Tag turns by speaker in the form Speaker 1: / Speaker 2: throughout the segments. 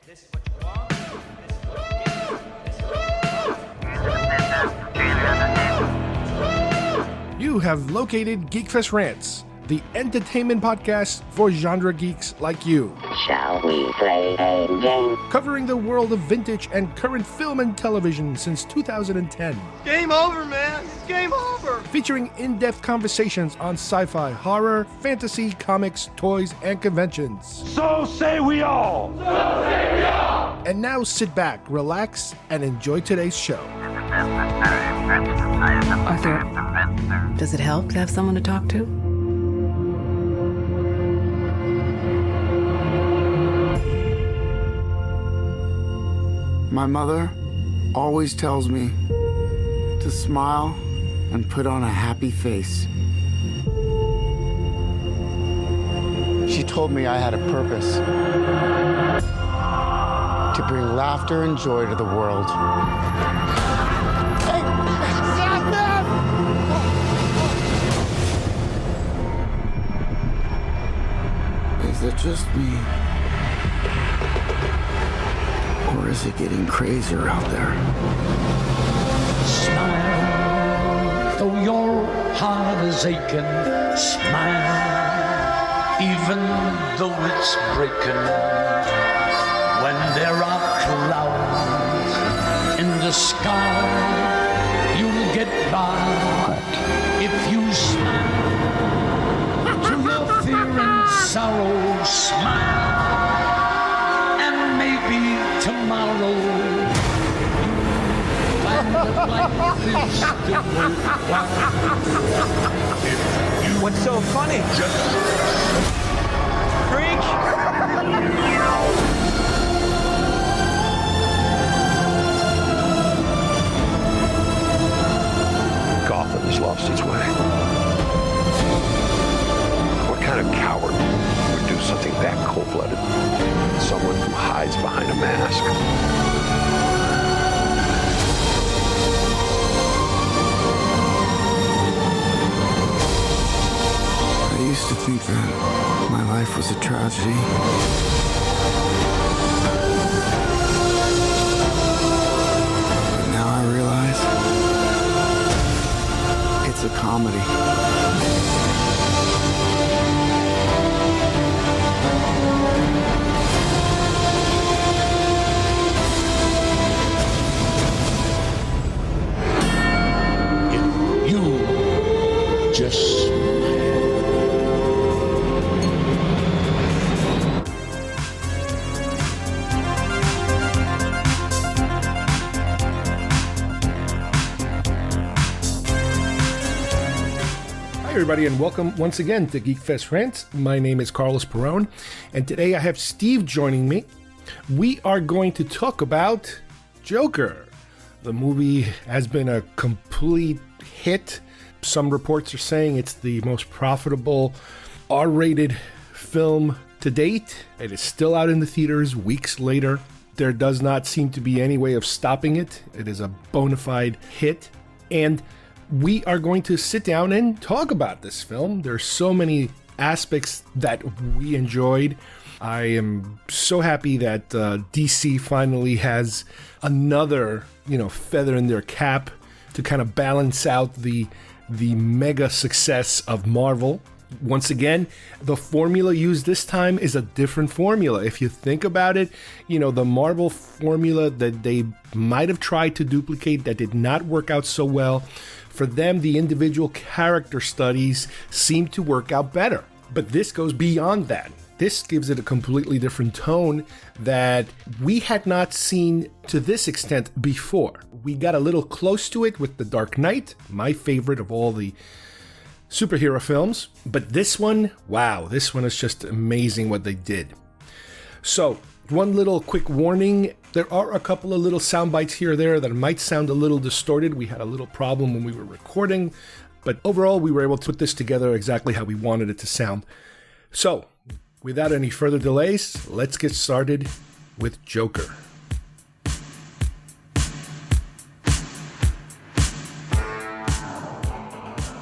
Speaker 1: This is what you want. This is what you get. This is what you
Speaker 2: You have located GeekFest Rants, the entertainment podcast for genre geeks like you.
Speaker 3: Shall we play a game?
Speaker 2: Covering the world of vintage and current film and television since 2010.
Speaker 4: Game over, man. It's game over.
Speaker 2: Featuring in-depth conversations on sci-fi, horror, fantasy, comics, toys, and conventions.
Speaker 5: So say we all. So say we all.
Speaker 2: And now sit back, relax, and enjoy today's show.
Speaker 6: Arthur, does it help to have someone to talk to?
Speaker 7: My mother always tells me to smile and put on a happy face. She told me I had a purpose to bring laughter and joy to the world. Hey, stop that! Is it just me? Or is it getting crazier out there?
Speaker 8: Smile, though your heart is aching. Smile, even though it's breaking. When there are clouds in the sky, you'll get by if you smile. To your fear and sorrow, smile. Tomorrow, you find that life is still worthwhile.
Speaker 4: What's so funny? Freak!
Speaker 5: Gotham has lost its way. What kind of coward would do something that cold-blooded? Someone who hides behind a mask.
Speaker 7: I used to think that my life was a tragedy. But now I realize it's a comedy.
Speaker 2: Hi everybody, and welcome once again to GeekFest Rants. My name is Carlos Perone, and today I have Steve joining me. We are going to talk about Joker. The movie has been a complete hit. Some reports are saying it's the most profitable R-rated film to date. It is still out in the theaters weeks later. There does not seem to be any way of stopping it. It is a bona fide hit. And we are going to sit down and talk about this film. There's so many aspects that we enjoyed. I am so happy that DC finally has another, feather in their cap to kind of balance out the mega success of Marvel. Once again, the formula used this time is a different formula. If you think about it, the Marvel formula that they might have tried to duplicate that did not work out so well, for them, the individual character studies seem to work out better. But this goes beyond that. This gives it a completely different tone that we had not seen to this extent before. We got a little close to it with The Dark Knight, my favorite of all the superhero films. But this one, wow, this one is just amazing what they did. So, one little quick warning. There are a couple of little sound bites here or there that might sound a little distorted. We had a little problem when we were recording, but overall we were able to put this together exactly how we wanted it to sound. So, without any further delays, let's get started with Joker.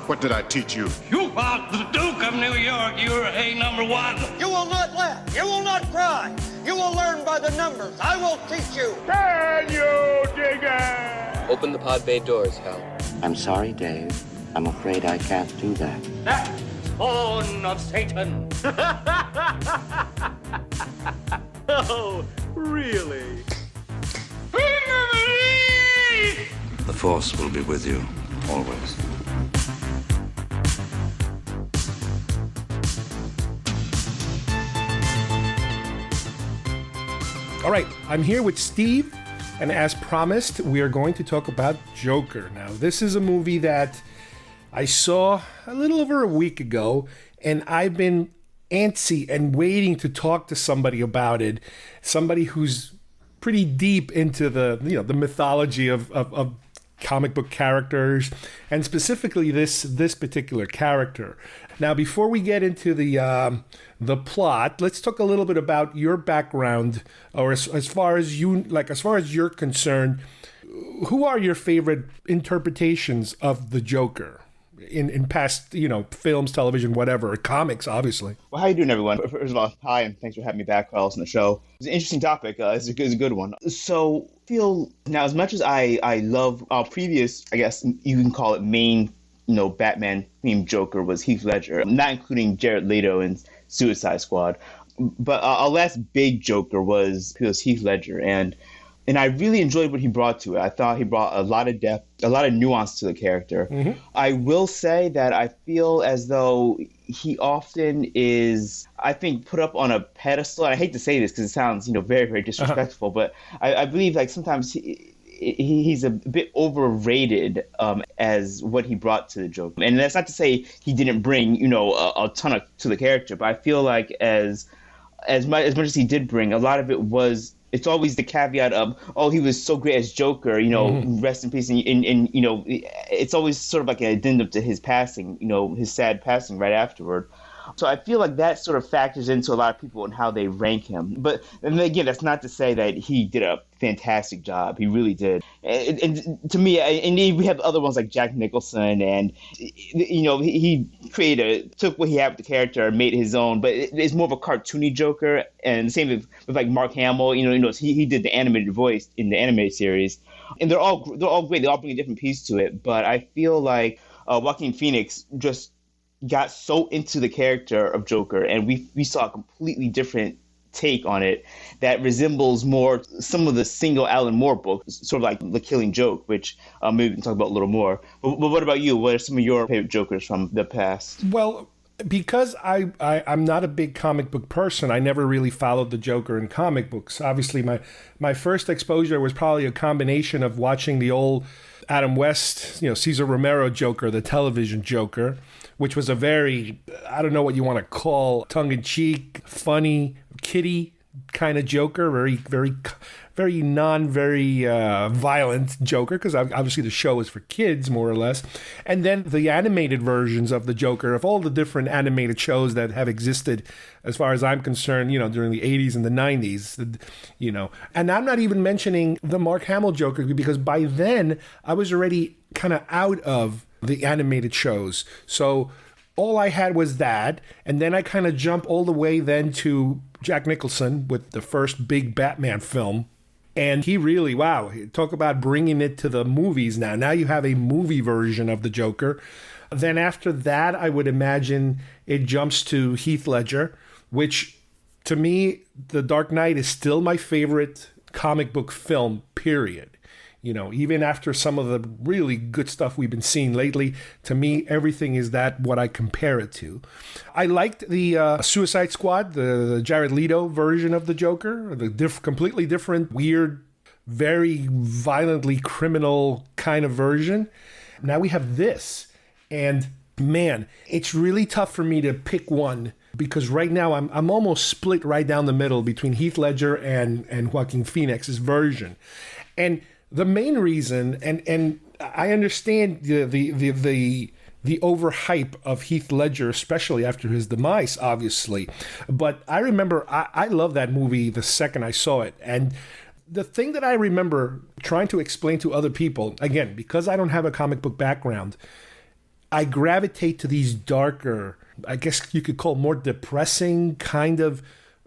Speaker 9: What did I teach you?
Speaker 10: You are the Duke of New York. You're a number one.
Speaker 4: You will not laugh. You will not cry. You will learn by the numbers. I will teach you.
Speaker 10: Open the pod bay doors, Hal.
Speaker 3: I'm sorry, Dave. I'm afraid I can't do that.
Speaker 4: That spawn of Satan.
Speaker 1: Oh, really?
Speaker 11: The Force will be with you, always.
Speaker 2: All right, I'm here with Steve, and as promised, we are going to talk about Joker. Now, this is a movie that I saw a little over a week ago, and I've been antsy and waiting to talk to somebody about it, somebody who's pretty deep into the mythology of comic book characters, and specifically this particular character. Now, before we get into the plot, let's talk a little bit about your background, or as far as you're concerned, who are your favorite interpretations of the Joker in past, films, television, whatever, comics, obviously?
Speaker 12: Well, how you doing, everyone? First of all, hi, and thanks for having me back, Carlos, on the show. It's an interesting topic. It's a good one. So, feel now, as much as I love our previous, I guess you can call it main, Batman-themed Joker was Heath Ledger, not including Jared Leto in Suicide Squad. But our last big Joker was Heath Ledger, and I really enjoyed what he brought to it. I thought he brought a lot of depth, a lot of nuance to the character. Mm-hmm. I will say that I feel as though he often is, I think, put up on a pedestal. And I hate to say this because it sounds, very, very disrespectful, but I believe like sometimes he's a bit overrated as what he brought to the Joker. And that's not to say he didn't bring, a ton to the character, but I feel like as much as he did bring, a lot of it was, it's always the caveat of, oh, he was so great as Joker, mm-hmm. Rest in peace. And it's always sort of like an addendum to his passing, his sad passing right afterward. So I feel like that sort of factors into a lot of people and how they rank him. But and again, that's not to say that he did a fantastic job. He really did. And to me, and we have other ones like Jack Nicholson, and he took what he had with the character and made it his own. But it's more of a cartoony Joker. And the same with like Mark Hamill. He did the animated voice in the animated series, and they're all great. They all bring a different piece to it. But I feel like Joaquin Phoenix just got so into the character of Joker, and we saw a completely different take on it that resembles more some of the single Alan Moore books, sort of like The Killing Joke, which maybe we can talk about a little more. But what about you? What are some of your favorite Jokers from the past?
Speaker 2: Well, because I'm not a big comic book person, I never really followed the Joker in comic books. Obviously, my first exposure was probably a combination of watching the old Adam West, Cesar Romero Joker, the television Joker, which was a very, I don't know what you want to call, tongue-in-cheek, funny, kiddie kind of Joker, very violent Joker, because obviously the show is for kids, more or less. And then the animated versions of the Joker, of all the different animated shows that have existed, as far as I'm concerned, during the 80s and the 90s, And I'm not even mentioning the Mark Hamill Joker, because by then I was already kind of out of the animated shows. So all I had was that, and then I kind of jump all the way then to Jack Nicholson with the first big Batman film. And he really, wow, talk about bringing it to the movies now. Now you have a movie version of the Joker. Then after that, I would imagine it jumps to Heath Ledger, which to me, The Dark Knight is still my favorite comic book film, period. Even after some of the really good stuff we've been seeing lately, to me, everything is what I compare it to. I liked the Suicide Squad, the Jared Leto version of the Joker, the completely different, weird, very violently criminal kind of version. Now we have this, and man, it's really tough for me to pick one, because right now I'm almost split right down the middle between Heath Ledger and Joaquin Phoenix's version. And the main reason, and I understand the overhype of Heath Ledger, especially after his demise, obviously. But I remember I love that movie the second I saw it. And the thing that I remember trying to explain to other people, again, because I don't have a comic book background, I gravitate to these darker, I guess you could call more depressing kind of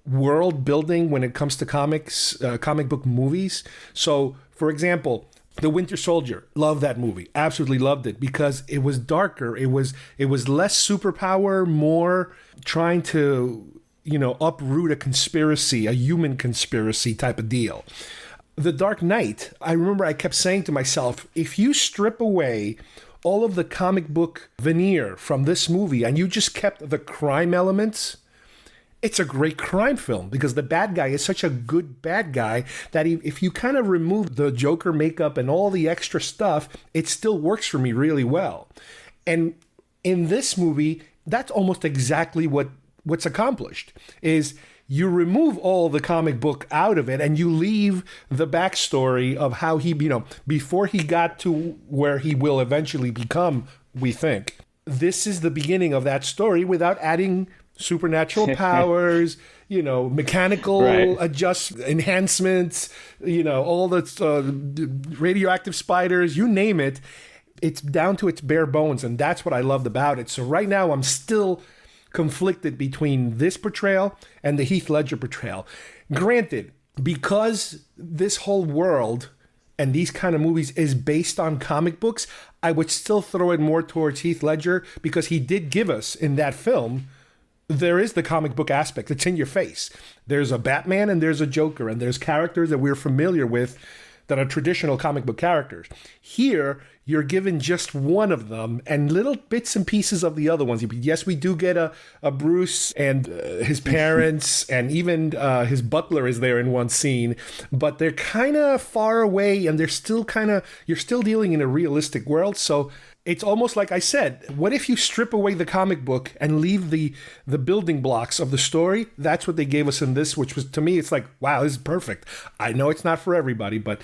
Speaker 2: world building when it comes to comics, comic book movies. So, for example, The Winter Soldier, love that movie. Absolutely loved it because it was darker. It was less superpower, more trying to, uproot a conspiracy, a human conspiracy type of deal. The Dark Knight, I remember I kept saying to myself, if you strip away all of the comic book veneer from this movie and you just kept the crime elements, it's a great crime film because the bad guy is such a good bad guy that if you kind of remove the Joker makeup and all the extra stuff, it still works for me really well. And in this movie, that's almost exactly what's accomplished is you remove all the comic book out of it and you leave the backstory of how he, before he got to where he will eventually become, we think. This is the beginning of that story without adding supernatural powers, mechanical enhancements, all the radioactive spiders, you name it. It's down to its bare bones, and that's what I loved about it. So right now I'm still conflicted between this portrayal and the Heath Ledger portrayal. Granted, because this whole world and these kind of movies is based on comic books, I would still throw it more towards Heath Ledger because he did give us in that film, there is the comic book aspect. It's in your face. There's a Batman and there's a Joker and there's characters that we're familiar with that are traditional comic book characters. Here, you're given just one of them and little bits and pieces of the other ones. Yes, we do get a Bruce and his parents and even his butler is there in one scene, but they're kind of far away and they're still you're still dealing in a realistic world. So it's almost like I said, what if you strip away the comic book and leave the building blocks of the story? That's what they gave us in this, which was, to me, it's like, wow, this is perfect. I know it's not for everybody, but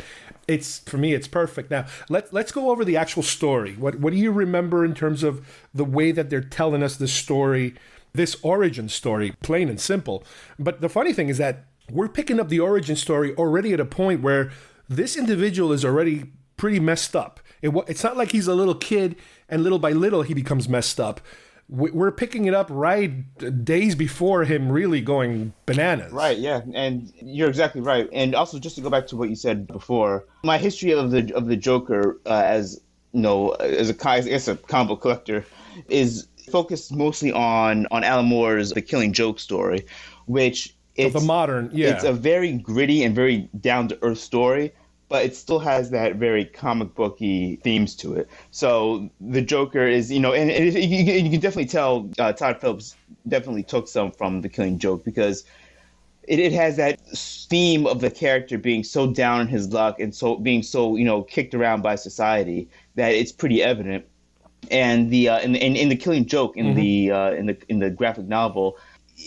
Speaker 2: for me, it's perfect. Now, let's go over the actual story. What do you remember in terms of the way that they're telling us this story, this origin story, plain and simple? But the funny thing is that we're picking up the origin story already at a point where this individual is already pretty messed up. It's not like he's a little kid and little by little he becomes messed up. We're picking it up right days before him really going bananas.
Speaker 12: Right, yeah, and you're exactly right. And also, just to go back to what you said before, my history of the Joker as a comic book collector is focused mostly on Alan Moore's The Killing Joke story, which it's a very gritty and very down to earth story. But it still has that very comic booky themes to it. So the Joker is, and you can definitely tell Todd Phillips definitely took some from The Killing Joke because it has that theme of the character being so down in his luck and being so kicked around by society that it's pretty evident. And in The Killing Joke in the graphic novel,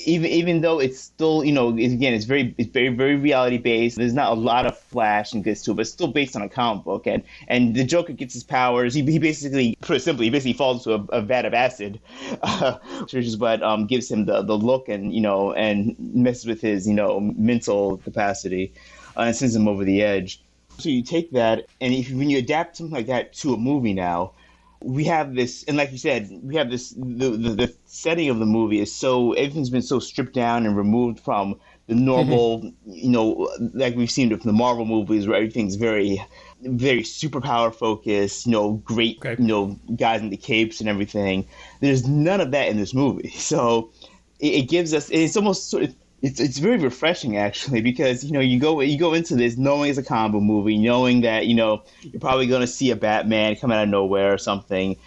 Speaker 12: even though it's still, it's very very reality based. There's not a lot of flash and goods to it, but it's still based on a comic book. And the Joker gets his powers. He basically, put it simply, falls into a vat of acid, which is what gives him the look and and messes with his mental capacity and sends him over the edge. So you take that, and when you adapt something like that to a movie now, we have this, and like you said, we have this, the setting of the movie is everything's been so stripped down and removed from the normal, like we've seen from the Marvel movies where everything's very, very superpower focused, great, guys in the capes and everything. There's none of that in this movie. So it gives us, it's almost sort of, it's very refreshing actually, because you go into this knowing it's a comic book movie, knowing that you're probably going to see a Batman come out of nowhere or something,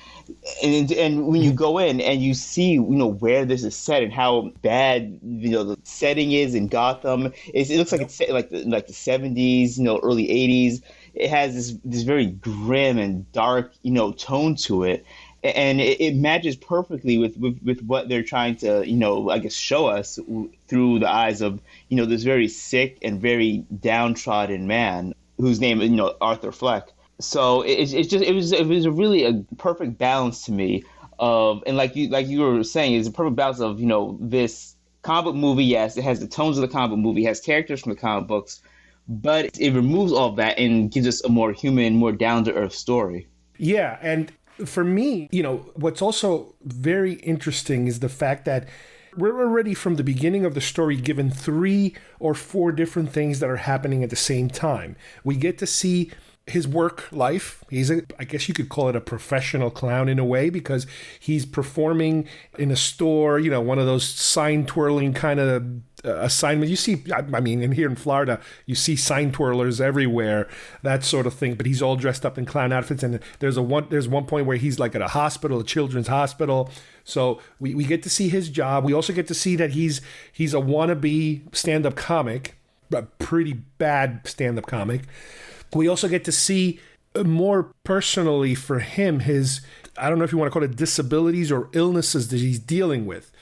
Speaker 12: and when you go in and you see where this is set and how bad the setting is in Gotham, it looks like it's set like the 70s, early 80s. It has this very grim and dark tone to it. And it matches perfectly with what they're trying to, I guess, show us through the eyes of, this very sick and very downtrodden man whose name is, Arthur Fleck. So it was a really a perfect balance to me of, and like you were saying, it's a perfect balance of, this comic book movie. Yes, it has the tones of the comic book movie, it has characters from the comic books, but it removes all of that and gives us a more human, more down to earth story.
Speaker 2: Yeah, and for me, what's also very interesting is the fact that We're already from the beginning of the story given 3 or 4 different things that are happening at the same time. We get to see his work life. I guess you could call it a professional clown in a way, because he's performing in a store, one of those sign twirling kind of assignments. You see, I mean, here in Florida, you see sign twirlers everywhere, that sort of thing, but he's all dressed up in clown outfits. And there's one point where he's like at a hospital, a children's hospital. So we get to see his job. We also get to see that he's a wannabe stand-up comic, a pretty bad stand-up comic. We also get to see more personally for him his, I don't know if you want to call it disabilities or illnesses that he's dealing with.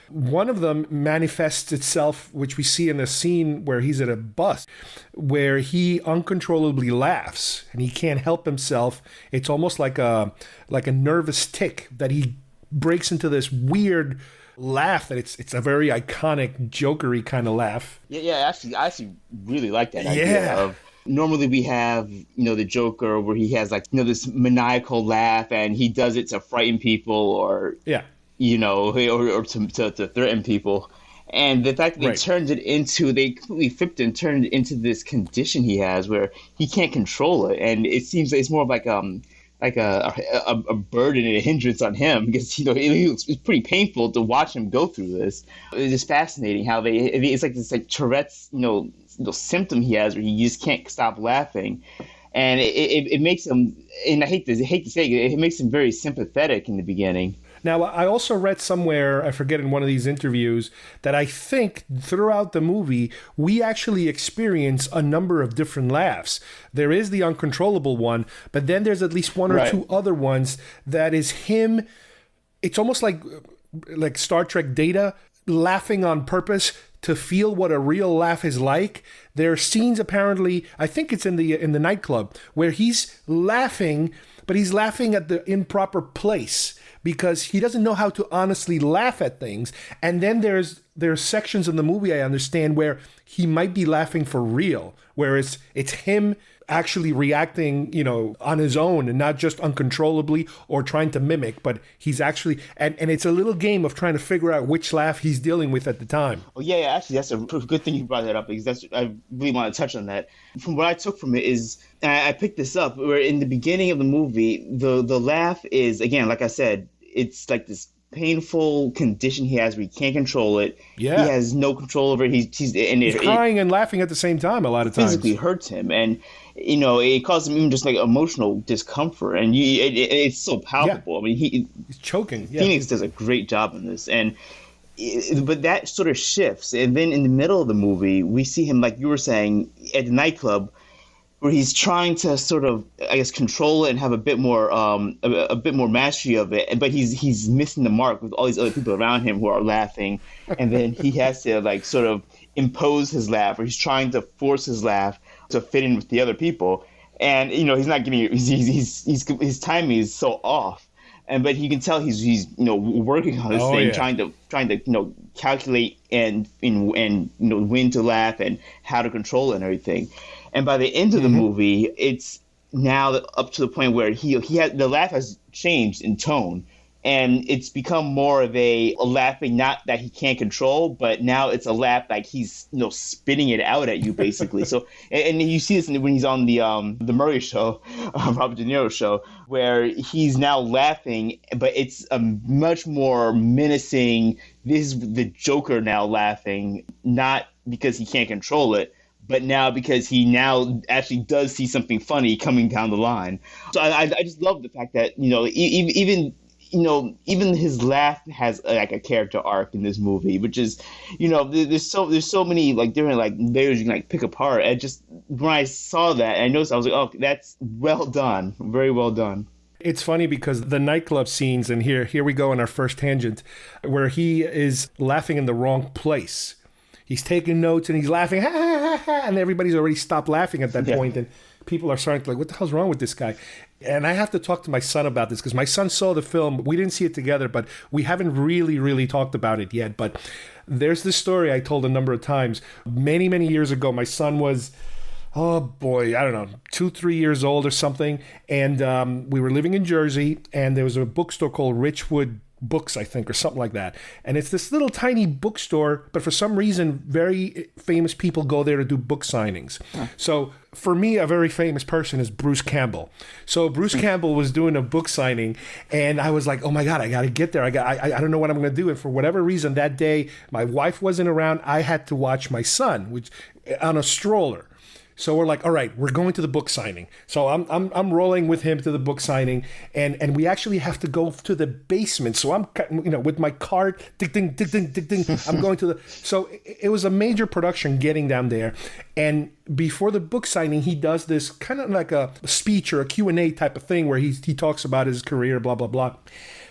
Speaker 2: One of them manifests itself, which we see in a scene where he's at a bus, where he uncontrollably laughs and he can't help himself. It's almost like a nervous tic that he breaks into this weird laugh that it's a very iconic, jokery kind of laugh.
Speaker 12: Yeah, I actually really like that idea of. Normally we have, the Joker where he has this maniacal laugh and he does it to frighten people or, or to threaten people. And the fact that they completely flipped and turned it into this condition he has where he can't control it. And it seems like it's more of like a burden and a hindrance on him because, it's pretty painful to watch him go through this. It's just fascinating how it's like this Tourette's, symptom he has where he just can't stop laughing, and it makes him, and I hate to say it makes him very sympathetic in the beginning.
Speaker 2: Now, I also read somewhere, I forget in one of these interviews, that I think throughout the movie we actually experience a number of different laughs. There is the uncontrollable one, but then there's at least 1 or 2 other ones that is him. It's almost like Star Trek Data laughing on purpose to feel what a real laugh is like. There are scenes, apparently, I think it's in the nightclub, where he's laughing, but he's laughing at the improper place because he doesn't know how to honestly laugh at things. And then there's sections in the movie, I understand, where he might be laughing for real, where it's him actually reacting, on his own and not just uncontrollably or trying to mimic, but he's actually, and it's a little game of trying to figure out which laugh he's dealing with at the time.
Speaker 12: Oh yeah, actually that's a good thing you brought that up, because I really want to touch on that. From what I took from it is, and I picked this up, where in the beginning of the movie, the laugh is, again, like I said, it's like this painful condition he has where he can't control it. Yeah. He has no control over it. He's
Speaker 2: crying and laughing at the same time a lot of times.
Speaker 12: Physically hurts him, and it causes him even just like emotional discomfort, and it's so palpable. Yeah. I mean,
Speaker 2: he's choking. Yeah.
Speaker 12: Phoenix does a great job in this, but that sort of shifts, and then in the middle of the movie, we see him, like you were saying, at the nightclub, where he's trying to sort of, I guess, control it and have a bit more mastery of it, but he's missing the mark with all these other people around him who are laughing, and then he has to sort of impose his laugh, or he's trying to force his laugh to fit in with the other people, and he's not getting his timing is so off, but you can tell he's working on this thing, trying to calculate and when to laugh and how to control it and everything. And by the end of the movie, it's now up to the point where the laugh has changed in tone, and it's become more of a laughing not that he can't control, but now it's a laugh like he's spitting it out at you basically. So and you see this when he's on the Murray show, Robert De Niro show, where he's now laughing, but it's a much more menacing. This is the Joker now laughing, not because he can't control it, but now because he now actually does see something funny coming down the line. So I just love the fact that even his laugh has a character arc in this movie, which is there's so many different layers you can pick apart. And just when I saw that, I noticed, I was like, oh, that's well done, very well done.
Speaker 2: It's funny because the nightclub scenes, and here we go on our first tangent, where he is laughing in the wrong place. He's taking notes and he's laughing, ha, ha, ha, ha, and everybody's already stopped laughing at that point, and people are starting to what the hell's wrong with this guy? And I have to talk to my son about this because my son saw the film. We didn't see it together, but we haven't really talked about it yet. But there's this story I told a number of times. Many years ago, my son was, oh boy, I don't know, 2-3 years old or something. And we were living in Jersey, and there was a bookstore called Richwood Books, I think, or something like that. And it's this little tiny bookstore, but for some reason, very famous people go there to do book signings. So for me, a very famous person is Bruce Campbell. So Bruce Campbell was doing a book signing, and I was like, oh my God, I got to get there. I don't know what I'm going to do. And for whatever reason, that day, my wife wasn't around. I had to watch my son, which on a stroller. So we're like, all right, we're going to the book signing. So I'm rolling with him to the book signing, and we actually have to go to the basement. So I'm, with my cart, ding, ding, ding, ding, ding, ding. I'm going to the. So it was a major production getting down there, and before the book signing, he does this kind of like a speech or a Q&A type of thing where he talks about his career, blah blah blah.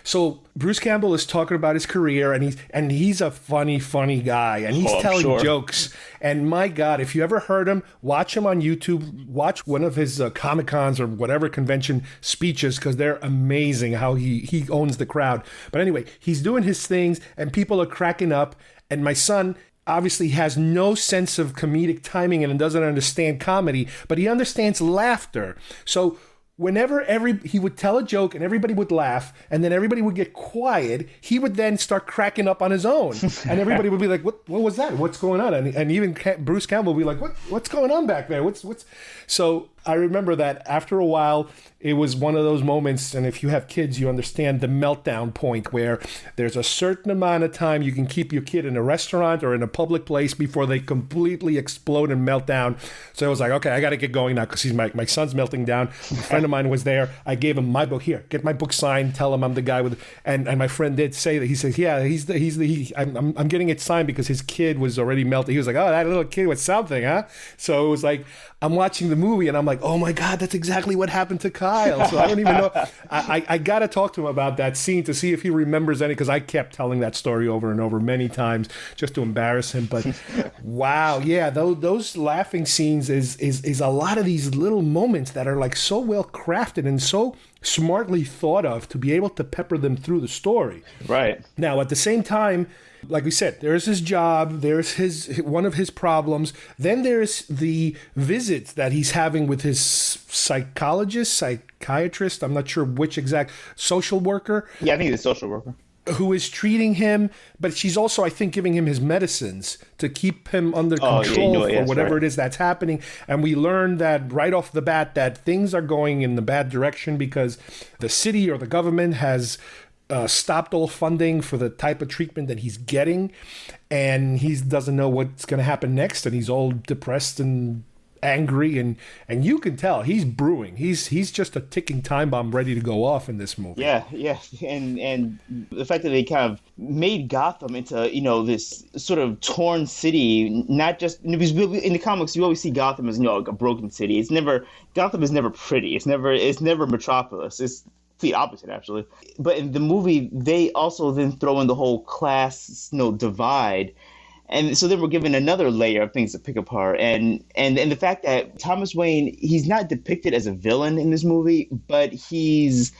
Speaker 2: So Bruce Campbell is talking about his career, and he's a funny guy, and he's telling jokes. And my God, if you ever heard him, watch him on YouTube. Watch one of his Comic-Cons or whatever convention speeches, because they're amazing how he owns the crowd. But anyway, he's doing his things, and people are cracking up. And my son obviously has no sense of comedic timing and doesn't understand comedy, but he understands laughter. So whenever he would tell a joke and everybody would laugh and then everybody would get quiet, he would then start cracking up on his own. And everybody would be like, what was that? What's going on? And even Bruce Campbell would be like, what's going on back there? What's So I remember that after a while, it was one of those moments, and if you have kids, you understand the meltdown point where there's a certain amount of time you can keep your kid in a restaurant or in a public place before they completely explode and melt down. So I was like, okay, I got to get going now because my son's melting down. A friend of mine was there. I gave him my book. Here, get my book signed. Tell him I'm the guy with. And my friend did say that. He says, yeah, I'm getting it signed because his kid was already melted. He was like, oh, that little kid with something, huh? So it was like, I'm watching the movie and I'm like, oh my God, that's exactly what happened to Kyle. So I don't even know. I got to talk to him about that scene to see if he remembers any, because I kept telling that story over and over many times just to embarrass him. But wow, yeah, those laughing scenes is a lot of these little moments that are like so well crafted and so smartly thought of to be able to pepper them through the story.
Speaker 12: Right.
Speaker 2: Now, at the same time, like we said, there's his job, there's one of his problems, then there's the visits that he's having with his psychiatrist, I'm not sure which exact, social worker.
Speaker 12: Yeah, I think it's a social worker.
Speaker 2: Who is treating him, but she's also, I think, giving him his medicines to keep him under control for whatever it is that's happening. And we learn that right off the bat that things are going in the bad direction because the city or the government has stopped all funding for the type of treatment that he's getting, and he doesn't know what's going to happen next, and he's all depressed and angry, and you can tell he's brewing. He's just a ticking time bomb ready to go off in this movie.
Speaker 12: Yeah, and the fact that they kind of made Gotham into this sort of torn city, not just because in the comics you always see Gotham as like a broken city. Gotham is never pretty. It's never Metropolis. It's the opposite, actually. But in the movie, they also then throw in the whole class, divide, and so then we're given another layer of things to pick apart. And the fact that Thomas Wayne, he's not depicted as a villain in this movie, but he's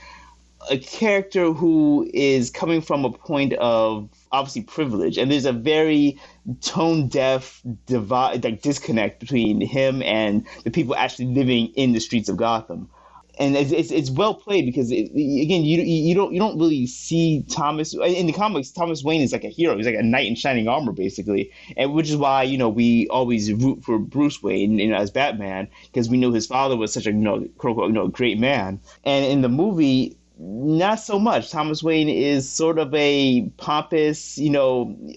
Speaker 12: a character who is coming from a point of obviously privilege, and there's a very tone-deaf divide, like disconnect between him and the people actually living in the streets of Gotham. And it's well played because again you don't really see Thomas in the comics. Thomas Wayne is like a hero. He's like a knight in shining armor basically, and which is why we always root for Bruce Wayne as Batman, because we knew his father was such a quote unquote great man. And in the movie, not so much. Thomas Wayne is sort of a pompous. You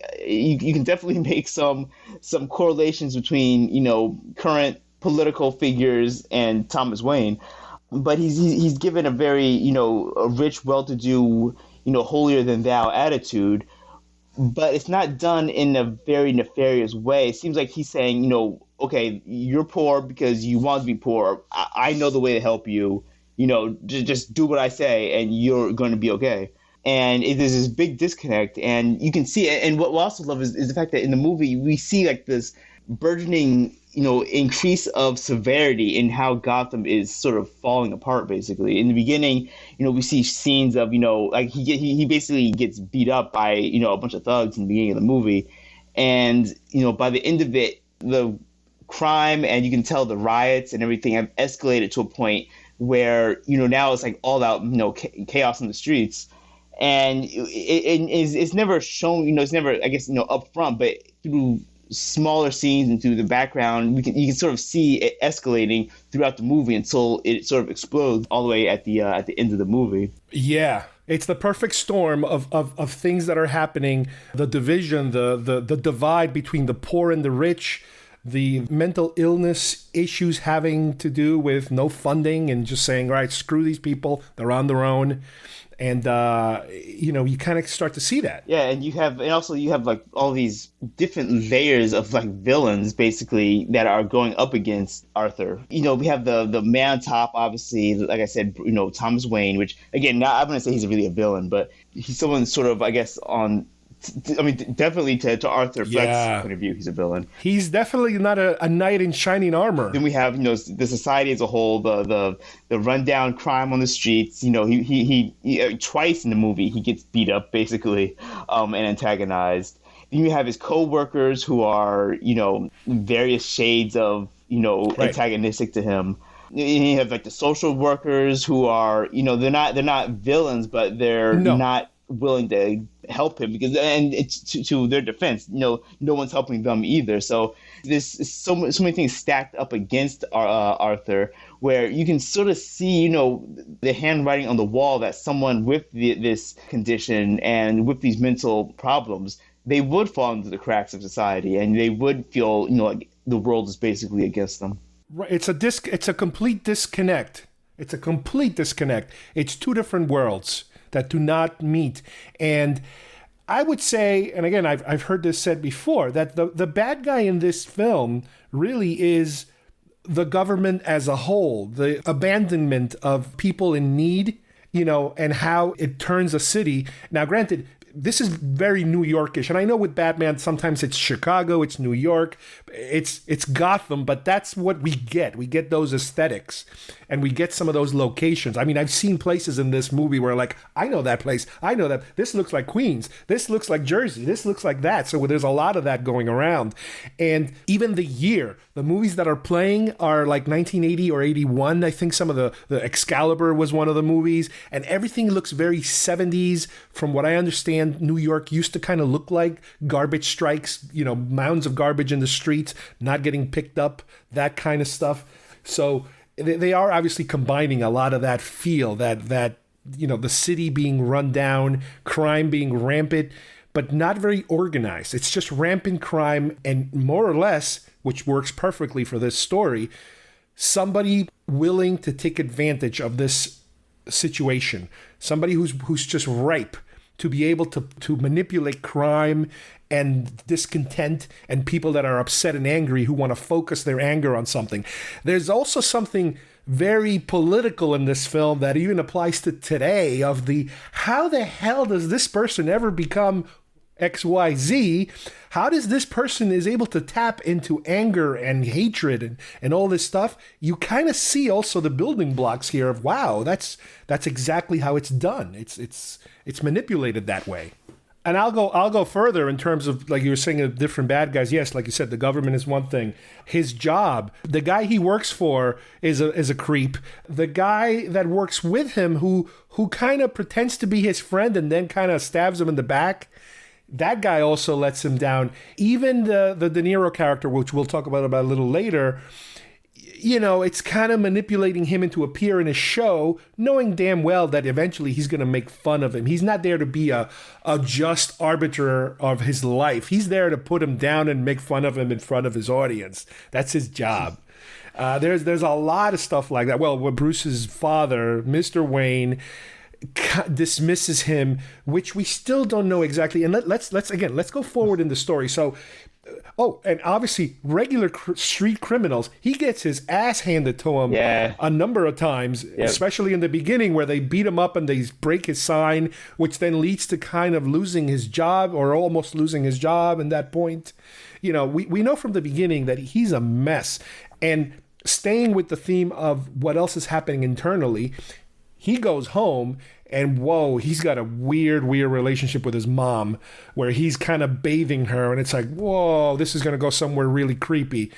Speaker 12: can definitely make some correlations between current political figures and Thomas Wayne. But he's given a very, a rich, well-to-do, holier-than-thou attitude. But it's not done in a very nefarious way. It seems like he's saying, okay, you're poor because you want to be poor. I know the way to help you. Just do what I say and you're going to be okay. And there's this big disconnect. And you can see it. And what we also love is the fact that in the movie, we see like this burgeoning increase of severity in how Gotham is sort of falling apart, basically. In the beginning, we see scenes of, like he basically gets beat up by, a bunch of thugs in the beginning of the movie. And, by the end of it, the crime and you can tell the riots and everything have escalated to a point where, now it's like all out, chaos in the streets. and it's never shown. It's never, I guess, up front, but through smaller scenes and through the background, you can sort of see it escalating throughout the movie until it sort of explodes all the way at the end of the movie.
Speaker 2: Yeah. It's the perfect storm of things that are happening. The division, the divide between the poor and the rich, the mental illness issues having to do with no funding and just saying, all right, screw these people, they're on their own. And, you kind of start to see that.
Speaker 12: Yeah, and you have like all these different layers of like villains basically that are going up against Arthur. We have the man on top, obviously, like I said, Thomas Wayne, which again, now I'm going to say he's really a villain, but he's someone sort of, I guess, definitely to Arthur Fleck's point of view, he's a villain.
Speaker 2: He's definitely not a knight in shining armor.
Speaker 12: Then we have, the society as a whole, the rundown crime on the streets. He twice in the movie he gets beat up basically, and antagonized. Then you have his co-workers who are, various shades of, antagonistic to him. And you have like the social workers who are, they're not villains, but they're not willing to help him because, and it's to their defense, no one's helping them either. So there's so many things stacked up against Arthur, where you can sort of see, the handwriting on the wall that someone with this condition and with these mental problems, they would fall into the cracks of society and they would feel, like the world is basically against them.
Speaker 2: Right. It's a complete disconnect. It's two different worlds that do not meet. And I would say, and again, I've heard this said before, that the bad guy in this film really is the government as a whole, the abandonment of people in need, and how it turns a city. Now, granted, this is very New Yorkish, and I know with Batman sometimes it's Chicago, it's New York, it's Gotham, but that's what we get. We get those aesthetics, and we get some of those locations. I mean, I've seen places in this movie where like, I know that place, I know that this looks like Queens, this looks like Jersey, this looks like that. So there's a lot of that going around, and even the movies that are playing are like 1980 or 81. I think some of the Excalibur was one of the movies, and everything looks very 70s. From what I understand, New York used to kind of look like garbage strikes, mounds of garbage in the streets, not getting picked up, that kind of stuff. So they are obviously combining a lot of that feel, that the city being run down, crime being rampant, but not very organized. It's just rampant crime, and more or less, which works perfectly for this story, somebody willing to take advantage of this situation, somebody who's just ripe to be able to manipulate crime and discontent and people that are upset and angry who want to focus their anger on something. There's also something very political in this film that even applies to today, of how the hell does this person ever become XYZ? How does this person is able to tap into anger and hatred and all this stuff? You kind of see also the building blocks here of, wow, that's exactly how it's done. It's manipulated that way. And I'll go further in terms of, like you were saying, of different bad guys. Yes, like you said, the government is one thing. His job, the guy he works for is a creep. The guy that works with him, who kind of pretends to be his friend and then kind of stabs him in the back, that guy also lets him down. Even the De Niro character, which we'll talk about a little later, it's kind of manipulating him into appear in a show, knowing damn well that eventually he's going to make fun of him. He's not there to be a just arbiter of his life. He's there to put him down and make fun of him in front of his audience. That's his job. There's a lot of stuff like that. Well, when Bruce's father, Mr. Wayne, dismisses him, which we still don't know exactly. And let's go forward in the story. So, and obviously regular street criminals, he gets his ass handed to him a number of times, especially in the beginning where they beat him up and they break his sign, which then leads to kind of losing his job or almost losing his job in that point. We know from the beginning that he's a mess. And staying with the theme of what else is happening internally, he goes home and whoa, he's got a weird relationship with his mom where he's kind of bathing her, and it's like, whoa, this is going to go somewhere really creepy.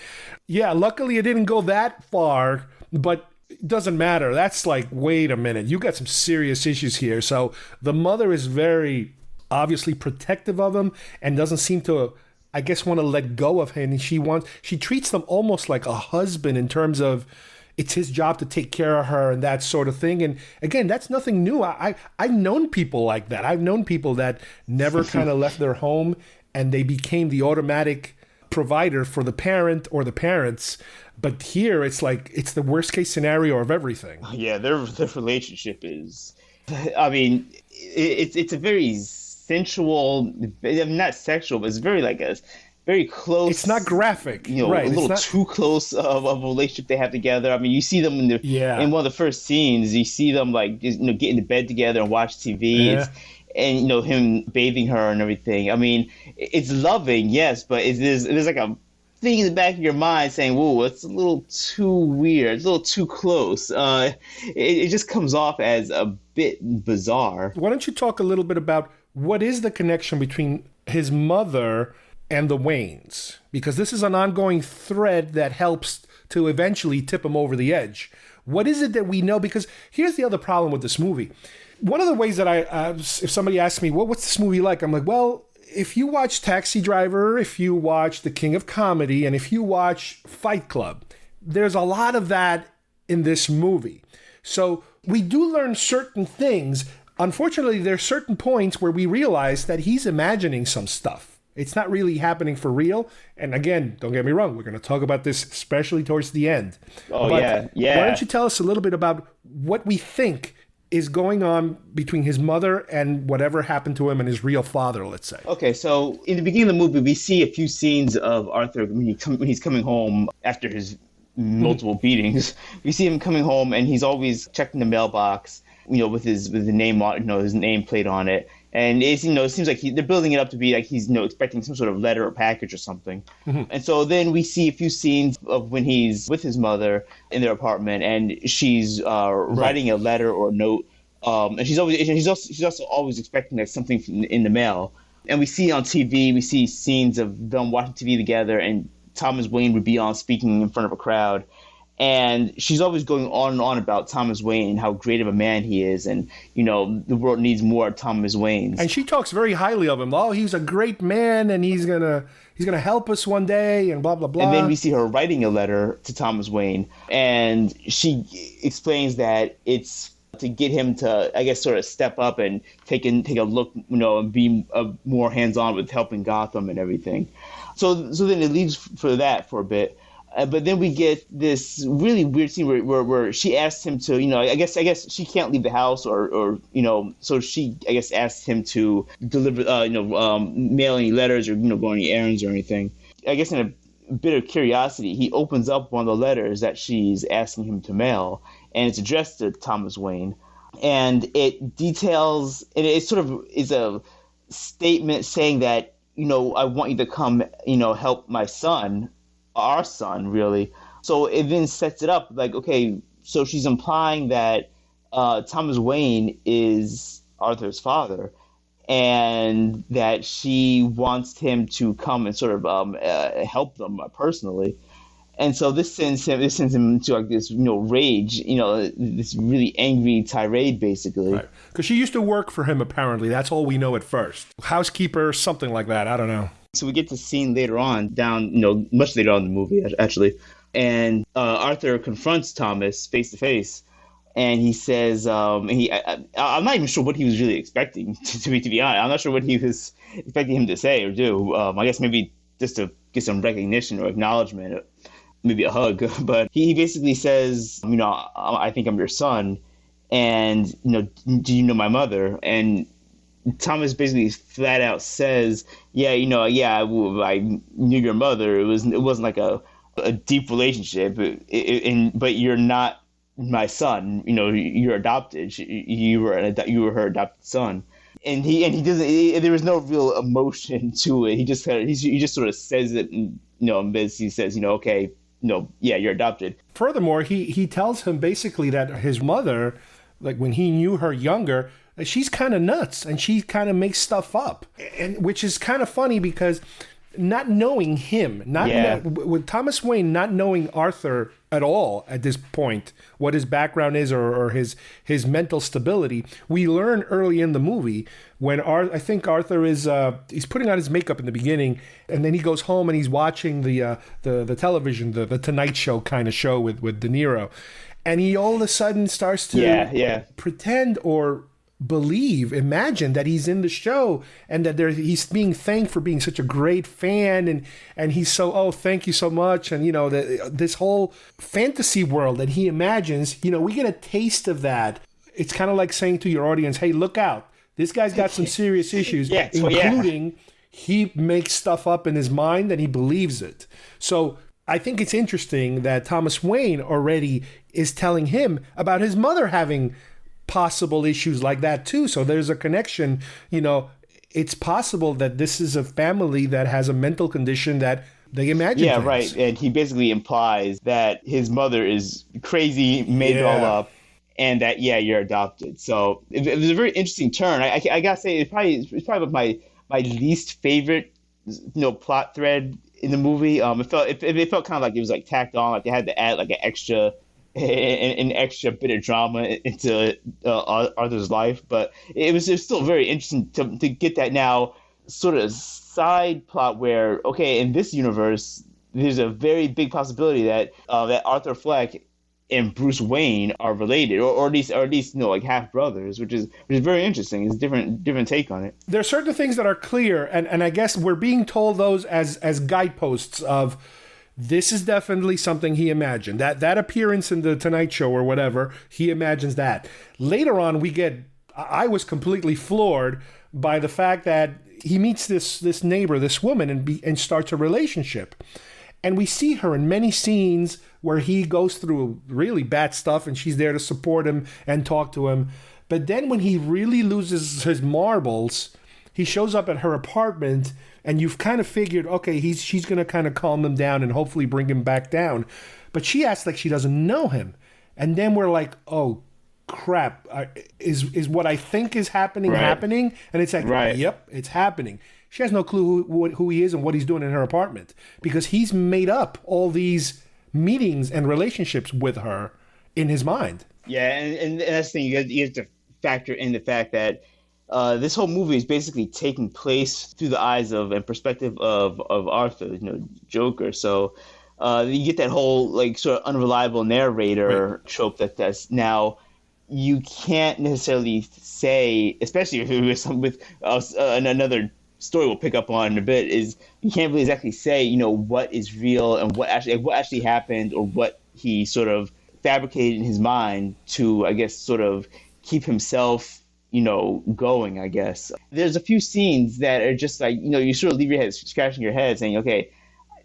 Speaker 2: Yeah, luckily it didn't go that far, but it doesn't matter. That's like, wait a minute, you got some serious issues here. So the mother is very obviously protective of him and doesn't seem to, I guess, want to let go of him. And she treats them almost like a husband in terms of it's his job to take care of her and that sort of thing. And again, that's nothing new. I've known people like that. I've known people that never kind of left their home and they became the automatic provider for the parent or the parents. But here it's like, it's the worst case scenario of everything.
Speaker 12: Yeah, their relationship is, I mean, it's a very sensual, not sexual, but it's very like a very close.
Speaker 2: It's not graphic,
Speaker 12: right? A little too close of a relationship they have together. I mean, you see them in one of the first scenes. You see them like get into bed together and watch TV.
Speaker 2: Yeah.
Speaker 12: And him bathing her and everything. I mean, it's loving, yes, but there's like a thing in the back of your mind saying, "Whoa, it's a little too weird, it's a little too close." It just comes off as a bit bizarre.
Speaker 2: Why don't you talk a little bit about what is the connection between his mother and the Waynes? Because this is an ongoing thread that helps to eventually tip him over the edge. What is it that we know? Because here's the other problem with this movie. One of the ways that if somebody asks me, well, what's this movie like? I'm like, well, if you watch Taxi Driver, if you watch The King of Comedy, and if you watch Fight Club, there's a lot of that in this movie. So we do learn certain things. Unfortunately, there are certain points where we realize that he's imagining some stuff. It's not really happening for real. And again, don't get me wrong, we're going to talk about this, especially towards the end.
Speaker 12: Oh,
Speaker 2: but
Speaker 12: yeah.
Speaker 2: Why don't you tell us a little bit about what we think is going on between his mother and whatever happened to him and his real father, let's say.
Speaker 12: Okay, so in the beginning of the movie, we see a few scenes of Arthur when he's coming home after his multiple beatings. We see him coming home, and he's always checking the mailbox, with the name on, his name plate on it. And it seems like they're building it up to be like he's expecting some sort of letter or package or something. Mm-hmm. And so then we see a few scenes of when he's with his mother in their apartment, and she's writing a letter or a note. And she's also always expecting like something in the mail. And we see on TV, we see scenes of them watching TV together, and Thomas Wayne would be on speaking in front of a crowd. And she's always going on and on about Thomas Wayne and how great of a man he is. And, the world needs more Thomas Waynes.
Speaker 2: And she talks very highly of him. Oh, he's a great man, and he's gonna help us one day, and blah, blah, blah.
Speaker 12: And then we see her writing a letter to Thomas Wayne. And she explains that it's to get him to, I guess, sort of step up and take a look, and be more hands-on with helping Gotham and everything. So then it leaves for that for a bit. But then we get this really weird scene where she asks him to, I guess she can't leave the house or so she, I guess, asks him to deliver, mail any letters or, go on any errands or anything. I guess in a bit of curiosity, he opens up one of the letters that she's asking him to mail, and it's addressed to Thomas Wayne. And it details, and it sort of is a statement saying that, I want you to come, help my son, our son, really. So it then sets it up like, okay, so she's implying that Thomas Wayne is Arthur's father, and that she wants him to come and sort of help them personally. And so this sends him into like this, rage, this really angry tirade, basically.
Speaker 2: Right. Because she used to work for him, apparently. That's all we know at first. Housekeeper, something like that. I don't know.
Speaker 12: So we get the scene later on, much later on in the movie, actually. And Arthur confronts Thomas face to face, and he says, I'm not even sure what he was really expecting, to be honest. I'm not sure what he was expecting him to say or do. I guess maybe just to get some recognition or acknowledgement, maybe a hug. But he basically says, I think I'm your son, and, do you know my mother? And Thomas basically flat out says, I knew your mother. It wasn't like a deep relationship, but you're not my son. You're adopted. You were her adopted son. And he doesn't. There was no real emotion to it. He just sort of says it, and he says, okay, you're adopted.
Speaker 2: Furthermore, he tells him basically that his mother, like when he knew her younger, she's kind of nuts and she kind of makes stuff up, and which is kind of funny because not knowing him, with Thomas Wayne not knowing Arthur at all at this point, what his background is or his mental stability. We learn early in the movie when I think Arthur is he's putting on his makeup in the beginning, and then he goes home and he's watching the television, the Tonight Show kind of show with De Niro, and he all of a sudden starts to pretend or imagine that he's in the show and that he's being thanked for being such a great fan, and he's so, oh, thank you so much, and this whole fantasy world that he imagines, we get a taste of that. It's kind of like saying to your audience, hey, look out, this guy's got some serious issues, including he makes stuff up in his mind and he believes it. So I think it's interesting that Thomas Wayne already is telling him about his mother having possible issues like that too. So there's a connection. It's possible that this is a family that has a mental condition that they imagine.
Speaker 12: Yeah,
Speaker 2: things.
Speaker 12: right. And he basically implies that his mother is crazy, made it all up, and that you're adopted. So it was a very interesting turn. I gotta say, it's probably my least favorite plot thread in the movie. It felt kind of like it was like tacked on, like they had to add like an extra bit of drama into Arthur's life, but it was still very interesting to get that now sort of side plot where, okay, in this universe, there's a very big possibility that that Arthur Fleck and Bruce Wayne are related, or at least like half brothers, which is very interesting. It's a different take on it.
Speaker 2: There are certain things that are clear, and I guess we're being told those as guideposts of. This is definitely something he imagined. That appearance in the Tonight Show or whatever, he imagines that. Later on, I was completely floored by the fact that he meets this neighbor, this woman, and starts a relationship. And we see her in many scenes where he goes through really bad stuff and she's there to support him and talk to him. But then when he really loses his marbles, he shows up at her apartment, and you've kind of figured, okay, she's going to kind of calm him down and hopefully bring him back down. But she acts like she doesn't know him. And then we're like, oh, crap. Is what I think is happening? And it's like, yep, it's happening. She has no clue who he is and what he's doing in her apartment because he's made up all these meetings and relationships with her in his mind.
Speaker 12: Yeah, and that's the thing. You have to factor in the fact that this whole movie is basically taking place through the eyes of and perspective of Arthur, Joker. So you get that whole like sort of unreliable narrator trope that's now you can't necessarily say, especially with another story we'll pick up on in a bit, is you can't really exactly say what is real and what actually happened or what he sort of fabricated in his mind to, I guess, sort of keep himself going, I guess. There's a few scenes that are just like, you sort of leave your head scratching your head saying, okay,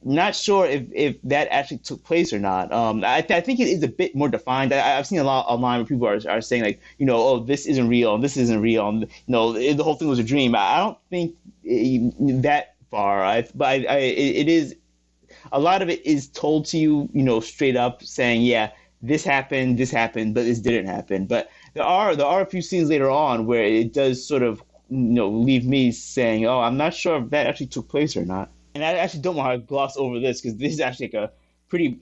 Speaker 12: not sure if that actually took place or not. I think it is a bit more defined. I've seen a lot online where people are saying like, oh, this isn't real and this isn't real. And, the whole thing was a dream. I don't think that far. But it is, a lot of it is told to you, straight up saying, yeah, this happened, but this didn't happen. But there are a few scenes later on where it does sort of leave me saying, oh, I'm not sure if that actually took place or not. And I actually don't want to gloss over this because this is actually like a pretty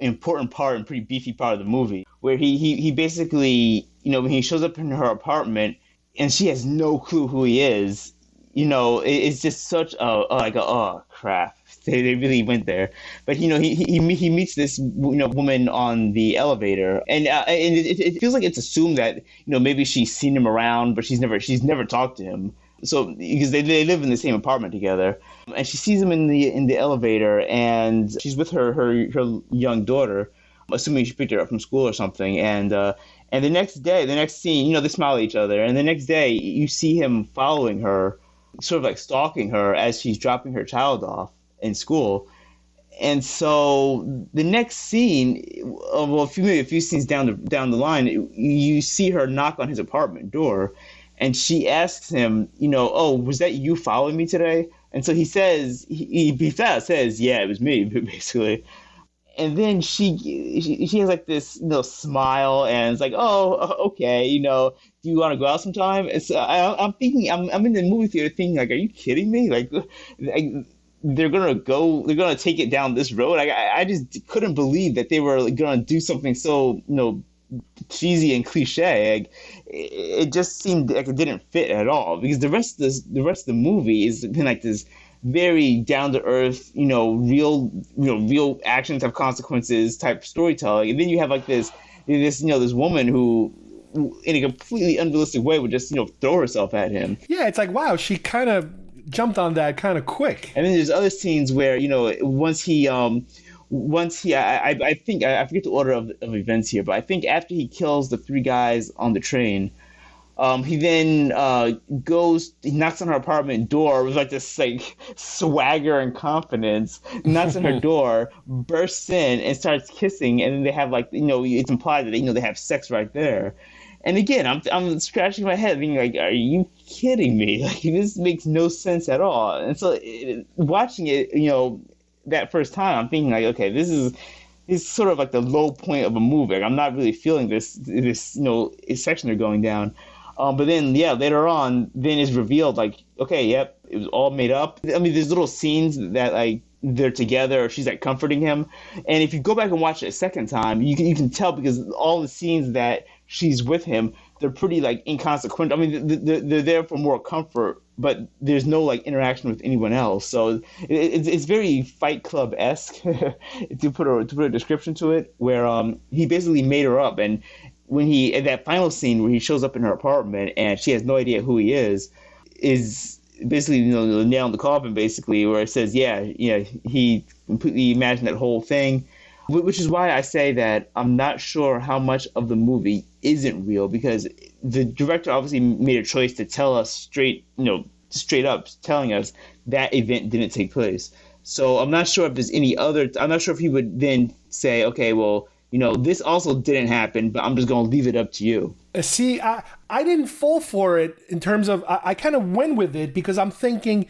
Speaker 12: important part and pretty beefy part of the movie where he basically, when he shows up in her apartment and she has no clue who he is, it's just such oh crap. They really went there, but he meets this woman on the elevator, and it feels like it's assumed that maybe she's seen him around, but she's never talked to him. So because they live in the same apartment together, and she sees him in the elevator, and she's with her young daughter, assuming she picked her up from school or something, and the next scene, they smile at each other, and the next day you see him following her, sort of like stalking her as she's dropping her child off in school. And so the next scene, a few scenes down the line, you see her knock on his apartment door, and she asks him, oh, was that you following me today? And so he says, he fast says, yeah, it was me, basically. And then she has like this smile, and it's like, oh, okay, do you want to go out sometime? And so I'm thinking, I'm in the movie theater thinking, like, are you kidding me? Like they're gonna take it down this road. I just couldn't believe that they were gonna do something so cheesy and cliche. Like, it just seemed like it didn't fit at all, because the rest of the movie is been like this very down to earth, real actions have consequences type storytelling, and then you have like this woman who, in a completely unrealistic way, would just throw herself at him.
Speaker 2: Yeah, it's like, wow, she kind of jumped on that kind of quick.
Speaker 12: And then there's other scenes where once he I think I forget the order of events here, but I think after he kills the 3 guys on the train, he then he knocks on her apartment door with like this like swagger and confidence, knocks on her door, bursts in and starts kissing, and then they have like it's implied that they have sex right there. And again, I'm scratching my head, being like, "Are you kidding me? Like, this makes no sense at all." And so, watching it, that first time, I'm thinking like, okay, this is sort of like the low point of a movie. Like, I'm not really feeling this section they're going down. But then, later on, then it's revealed like, okay, yep, it was all made up. I mean, there's little scenes that like they're together, or she's like comforting him. And if you go back and watch it a second time, you can tell, because all the scenes that she's with him, they're pretty like inconsequential. I mean, they're there for more comfort, but there's no like interaction with anyone else. So it's very Fight Club-esque to put a description to it, where he basically made her up, and when he, in that final scene where he shows up in her apartment and she has no idea who he is basically the nail in the coffin, basically, where it says he completely imagined that whole thing. Which is why I say that I'm not sure how much of the movie isn't real, because the director obviously made a choice to tell us straight up, telling us that event didn't take place. So I'm not sure if there's any other. I'm not sure if he would then say, okay, well, this also didn't happen, but I'm just going to leave it up to you.
Speaker 2: See, I didn't fall for it in terms of, I kind of went with it because I'm thinking,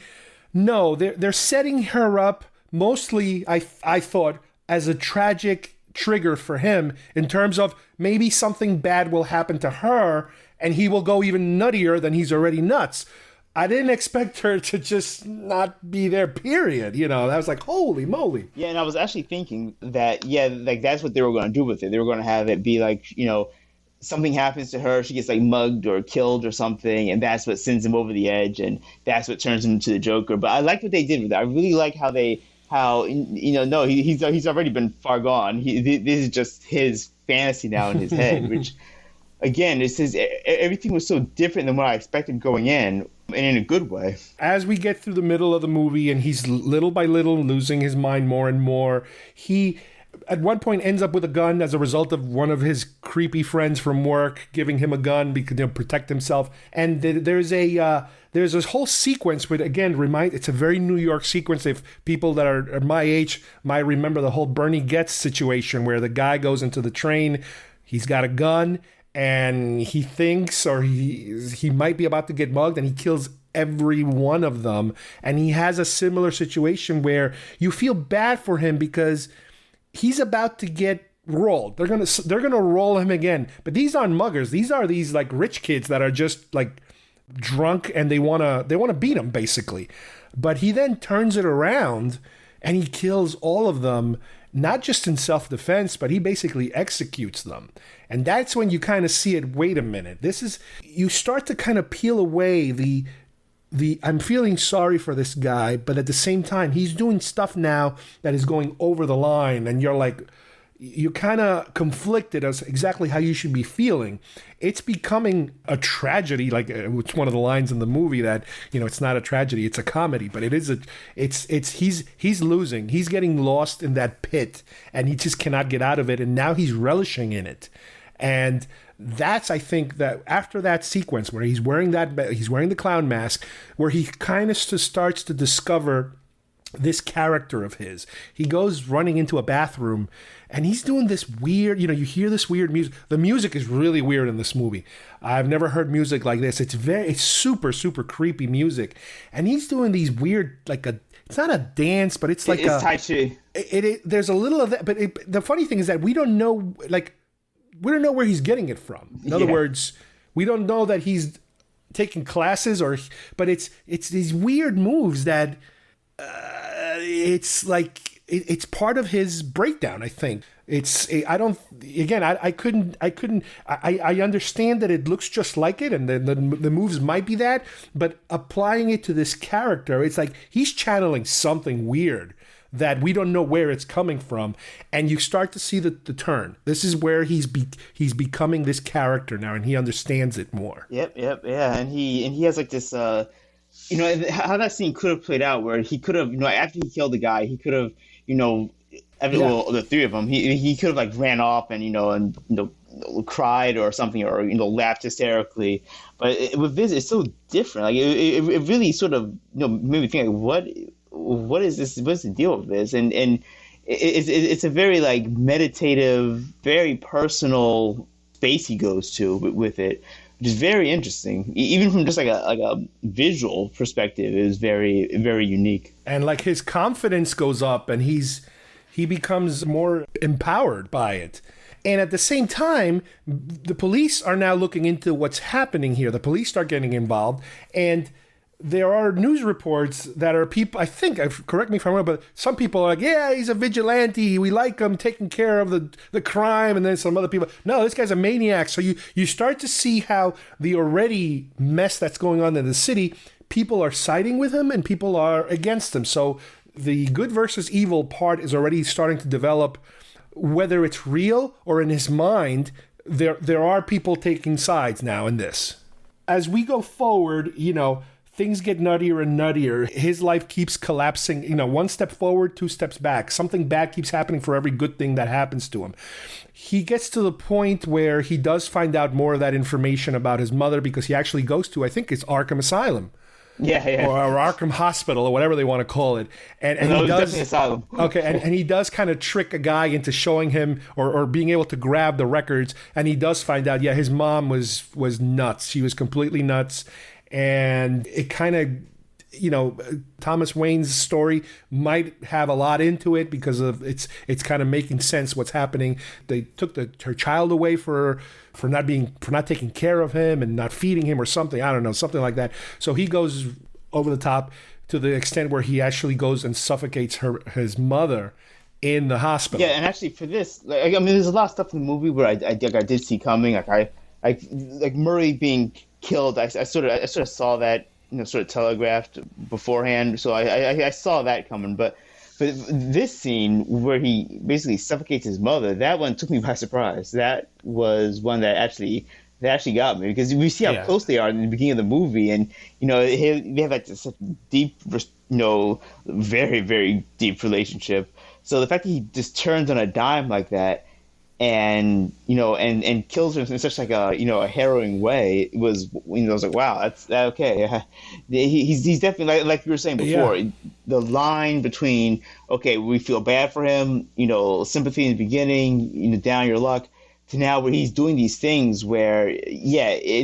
Speaker 2: no, they're setting her up mostly, I thought, as a tragic trigger for him, in terms of maybe something bad will happen to her and he will go even nuttier than he's already nuts. I didn't expect her to just not be there, period. I was like, holy moly.
Speaker 12: Yeah, and I was actually thinking that, like that's what they were going to do with it. They were going to have it be like, something happens to her, she gets like mugged or killed or something, and that's what sends him over the edge, and that's what turns him into the Joker. But I like what they did with it. I really like how he's already been far gone. This is just his fantasy now in his head, which, again, everything was so different than what I expected going in, and in a good way.
Speaker 2: As we get through the middle of the movie and he's little by little losing his mind more and more, he at one point ends up with a gun as a result of one of his creepy friends from work giving him a gun because to protect himself. And there's this whole sequence which, again, it's a very New York sequence. If people that are my age might remember the whole Bernie Getz situation, where the guy goes into the train, he's got a gun, and he thinks, or he might be about to get mugged, and he kills every one of them. And he has a similar situation where you feel bad for him because he's about to get rolled. They're gonna roll him again. But these aren't muggers. These are these like rich kids that are just like drunk, and they wanna beat him, basically. But he then turns it around and he kills all of them, not just in self-defense, but he basically executes them. And that's when you kind of see it. Wait a minute. You start to kind of peel away the I'm feeling sorry for this guy, but at the same time, he's doing stuff now that is going over the line, and you're kind of conflicted as exactly how you should be feeling. It's becoming a tragedy, like it's one of the lines in the movie that, it's not a tragedy, it's a comedy, but he's losing. He's getting lost in that pit, and he just cannot get out of it, and now he's relishing in it. And that's, I think, that after that sequence where he's wearing the clown mask, where he kind of starts to discover this character of his. He goes running into a bathroom and he's doing this weird, you hear this weird music. The music is really weird in this movie. I've never heard music like this. It's super, super creepy music. And he's doing these weird, it's not a dance, but it's like
Speaker 12: it's Tai Chi.
Speaker 2: There's a little of that, but the funny thing is that we don't know where he's getting it from. In other words, we don't know that he's taking classes, but it's these weird moves that it's like it's part of his breakdown, I think. I understand that it looks just like it, and the moves might be that, but applying it to this character, it's like he's channeling something weird that we don't know where it's coming from, and you start to see the turn. This is where he's becoming this character now, and he understands it more.
Speaker 12: Yep, yeah, and he has like this, how that scene could have played out, where he could have, after he killed the guy, he could have, well, the three of them, he could have like ran off and cried or something, or laughed hysterically. But with this, it's so different. Like it really sort of made me think, like, what is this? What's the deal with this? And it's a very like meditative, very personal space he goes to with it, which is very interesting. Even from just like a visual perspective, it is very, very unique.
Speaker 2: And like his confidence goes up, and he becomes more empowered by it. And at the same time, the police are now looking into what's happening here. The police start getting involved, and there are news reports that are people, I think, correct me if I'm wrong, but some people are like, yeah, he's a vigilante. We like him taking care of the crime. And then some other people, no, this guy's a maniac. So you start to see how the already mess that's going on in the city, people are siding with him and people are against him. So the good versus evil part is already starting to develop, whether it's real or in his mind. There are people taking sides now in this. As we go forward, things get nuttier and nuttier. His life keeps collapsing, one step forward, two steps back. Something bad keeps happening for every good thing that happens to him. He gets to the point where he does find out more of that information about his mother, because he actually goes to, I think it's Arkham Asylum.
Speaker 12: Yeah.
Speaker 2: Or Arkham Hospital, or whatever they want to call it. And he does, definitely Asylum. Okay, and he does kind of trick a guy into showing him or being able to grab the records, and he does find out, yeah, his mom was nuts. She was completely nuts. And it kind of, Thomas Wayne's story might have a lot into it, because of it's kind of making sense what's happening. They took her child away for not taking care of him and not feeding him or something. I don't know, something like that. So he goes over the top to the extent where he actually goes and suffocates his mother in the hospital.
Speaker 12: Yeah, and actually for this, there's a lot of stuff in the movie where I did see coming. Like Murray being killed, I sort of saw that, sort of telegraphed beforehand, so I saw that coming. But this scene where he basically suffocates his mother, that one took me by surprise. That was one that actually got me, because we see how close they are in the beginning of the movie, and they have like this deep, very, very deep relationship. So the fact that he just turns on a dime like that, and kills her in such like a harrowing way, I was like, wow, that's okay. He's definitely like you were saying before. Yeah. The line between, okay, we feel bad for him, sympathy in the beginning, down your luck, to now where he's doing these things where,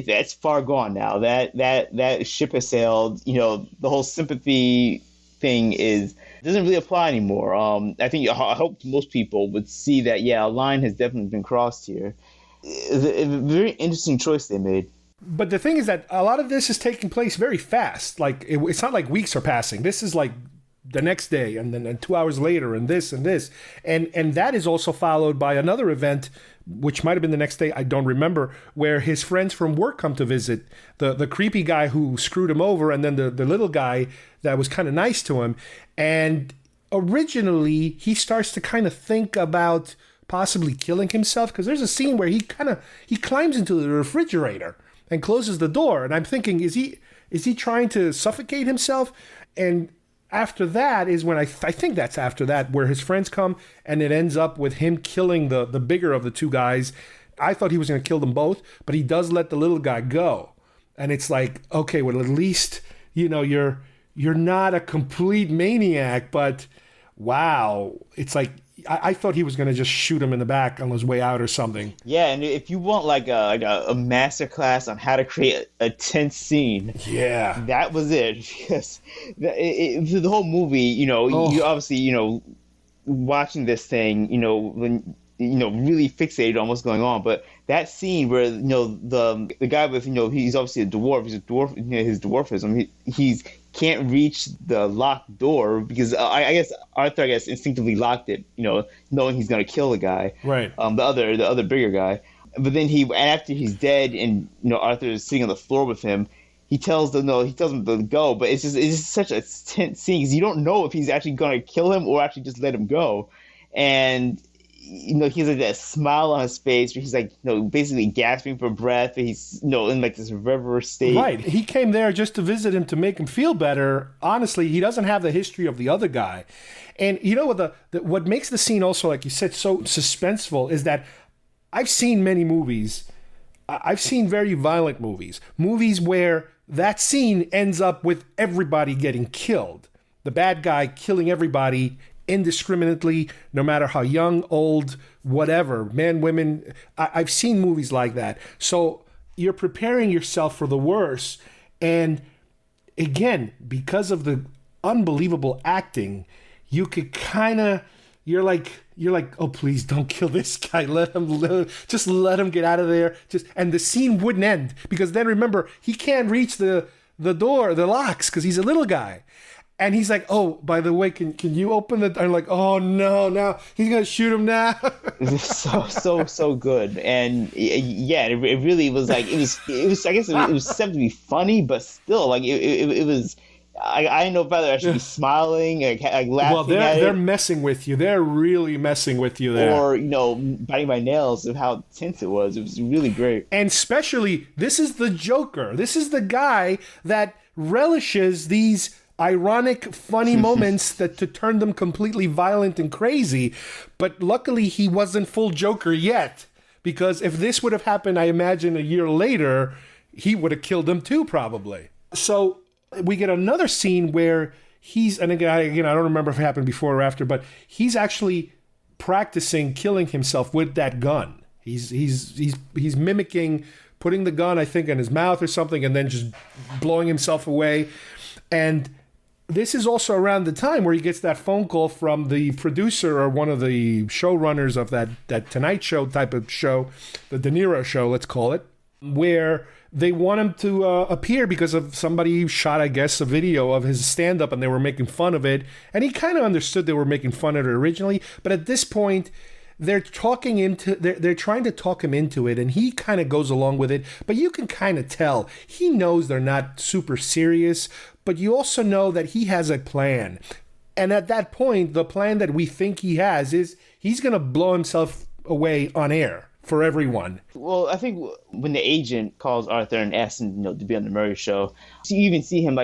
Speaker 12: that's far gone now. That ship has sailed. The whole sympathy thing doesn't really apply anymore. I hope most people would see that, a line has definitely been crossed here. It's a very interesting choice they made.
Speaker 2: But the thing is that a lot of this is taking place very fast. Like, it's not like weeks are passing. This is like the next day, and then 2 hours later, and this and this. And that is also followed by another event, which might have been the next day, I don't remember, where his friends from work come to visit. The creepy guy who screwed him over, and then the little guy that was kind of nice to him. And originally, he starts to kind of think about possibly killing himself, because there's a scene where he climbs into the refrigerator and closes the door. And I'm thinking, is he trying to suffocate himself? And after that is when I think that's after that, where his friends come, and it ends up with him killing the bigger of the two guys. I thought he was going to kill them both, but he does let the little guy go. And it's like, okay, well, at least, you're not a complete maniac, but wow. It's like, I thought he was going to just shoot him in the back on his way out or something.
Speaker 12: Yeah, and if you want like a master class on how to create a tense scene, that was it. Because the whole movie, you obviously, watching this thing, when really fixated on what's going on. But that scene where the guy with he's obviously a dwarf. He's a dwarf. His dwarfism. can't reach the locked door because I guess Arthur instinctively locked it, knowing he's gonna kill the guy,
Speaker 2: right?
Speaker 12: The other bigger guy. But then after he's dead and Arthur is sitting on the floor with him, he tells him to go. But it's just such a tense scene because you don't know if he's actually gonna kill him or actually just let him go. And he has like that smile on his face where he's like, basically gasping for breath. He's, in like this river state.
Speaker 2: Right. He came there just to visit him to make him feel better. Honestly, he doesn't have the history of the other guy. And what makes the scene also, like you said, so suspenseful is that I've seen many movies. I've seen very violent movies where that scene ends up with everybody getting killed. The bad guy killing everybody indiscriminately, no matter how young, old, whatever, men, women. I've seen movies like that. So you're preparing yourself for the worst. And again, because of the unbelievable acting, you could you're like, oh, please don't kill this guy. Just let him get out of there. And the scene wouldn't end because then remember, he can't reach the door, the locks, because he's a little guy. And he's like, oh, by the way, can you open the door? I'm like, oh, no, now he's going to shoot him now.
Speaker 12: so good. And yeah, it really was like, it was, I guess it was set to be funny, but still, like, it was, I didn't know whether I should be smiling, like laughing
Speaker 2: well,
Speaker 12: at it.
Speaker 2: They're messing with you. They're really messing with you there.
Speaker 12: Or, biting my nails of how tense it was. It was really great.
Speaker 2: And especially, this is the Joker. This is the guy that relishes these ironic, funny moments to turn them completely violent and crazy. But luckily, he wasn't full Joker yet. Because if this would have happened, I imagine, a year later, he would have killed him too, probably. So we get another scene where and again, I don't remember if it happened before or after, but he's actually practicing killing himself with that gun. He's mimicking putting the gun, I think, in his mouth or something, and then just blowing himself away. And this is also around the time where he gets that phone call from the producer or one of the showrunners of that Tonight Show type of show, the De Niro show, let's call it, where they want him to appear because of somebody shot, I guess, a video of his stand-up and they were making fun of it. And he kind of understood they were making fun of it originally. But at this point, they're trying to talk him into it, and he kind of goes along with it. But you can kind of tell he knows they're not super serious, but you also know that he has a plan. And at that point, the plan that we think he has is he's going to blow himself away on air for everyone.
Speaker 12: Well, I think when the agent calls Arthur and asks him, to be on the Murray Show, you even see him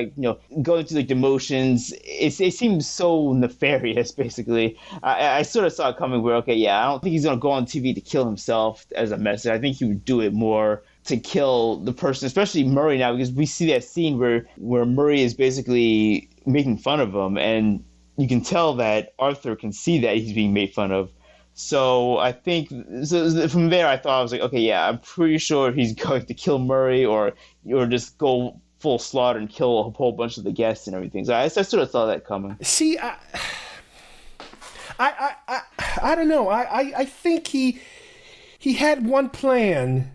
Speaker 12: going through the motions. It seems so nefarious. Basically, I sort of saw it coming. Where I don't think he's gonna go on TV to kill himself as a message. I think he would do it more to kill the person, especially Murray now, because we see that scene where Murray is basically making fun of him, and you can tell that Arthur can see that he's being made fun of. So I think from there I thought, I was like, okay, yeah, I'm pretty sure he's going to kill Murray or just go full slaughter and kill a whole bunch of the guests and everything. So I sort of saw that coming.
Speaker 2: See, I don't know. I think he had one plan.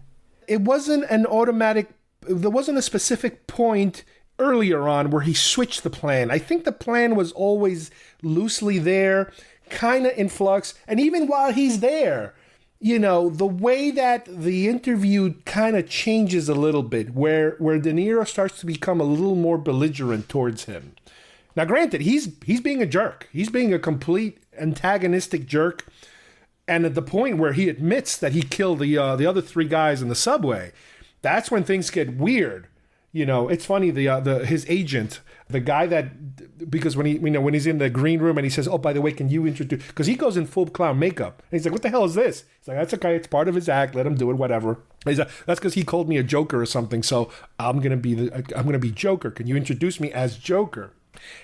Speaker 2: It wasn't an automatic. There wasn't a specific point earlier on where he switched the plan. I think the plan was always loosely there, kind of in flux. And even while he's there, the way that the interview kind of changes a little bit, where De Niro starts to become a little more belligerent towards him. Now, granted, he's being a jerk. He's being a complete antagonistic jerk. And at the point where he admits that he killed the other three guys in the subway, that's when things get weird. It's funny, his agent, the guy that, because when he's in the green room and he says, oh, by the way, can you introduce, because he goes in full clown makeup. And he's like, what the hell is this? He's like, that's okay. It's part of his act. Let him do it, whatever. He's like, that's because he called me a Joker or something. So I'm going to be Joker. Can you introduce me as Joker?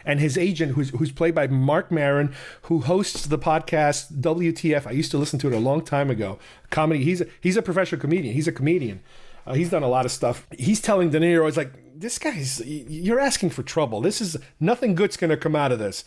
Speaker 2: And his agent, who's played by Mark Maron, who hosts the podcast WTF. I used to listen to it a long time ago. Comedy. He's a professional comedian. He's a comedian. He's done a lot of stuff. He's telling De Niro, it's like, you're asking for trouble. Nothing good's going to come out of this.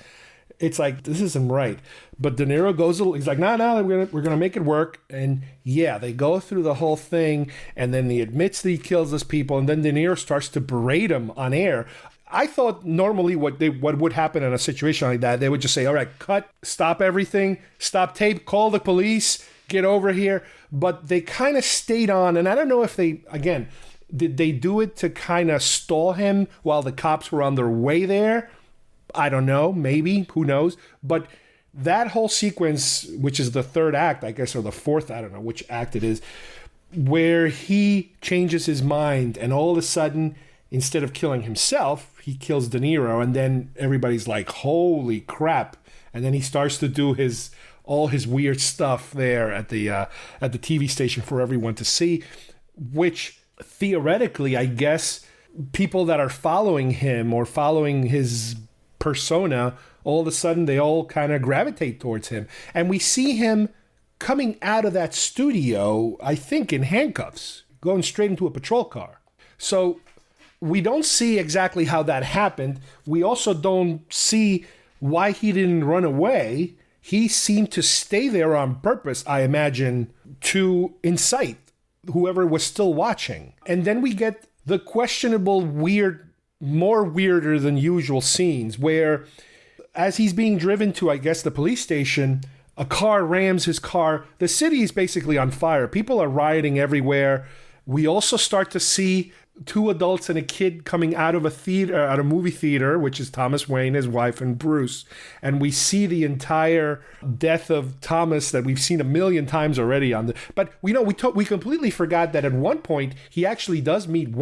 Speaker 2: It's like, this isn't right. But De Niro he's like, no, we're going to make it work. And yeah, they go through the whole thing. And then he admits that he kills those people. And then De Niro starts to berate him on air. I thought normally what would happen in a situation like that, they would just say, all right, cut, stop everything, stop tape, call the police, get over here. But they kind of stayed on, and I don't know if did they do it to kind of stall him while the cops were on their way there? I don't know, maybe, who knows? But that whole sequence, which is the third act, I guess, or the fourth, I don't know which act it is, where he changes his mind and all of a sudden, instead of killing himself, he kills De Niro, and then everybody's like, holy crap. And then he starts to do all his weird stuff there at the TV station for everyone to see, which theoretically, I guess, people that are following him or following his persona, all of a sudden they all kind of gravitate towards him. And we see him coming out of that studio, I think, in handcuffs, going straight into a patrol car. So we don't see exactly how that happened. We also don't see why he didn't run away. He seemed to stay there on purpose, I imagine, to incite whoever was still watching. And then we get the questionable, more weirder than usual scenes where, as he's being driven to, I guess, the police station, a car rams his car. The city is basically on fire. People are rioting everywhere. We also start to see two adults and a kid coming out of a movie theater, which is Thomas Wayne, his wife, and Bruce. And we see the entire death of Thomas that we've seen a million times already but we completely forgot that at one point he actually does meet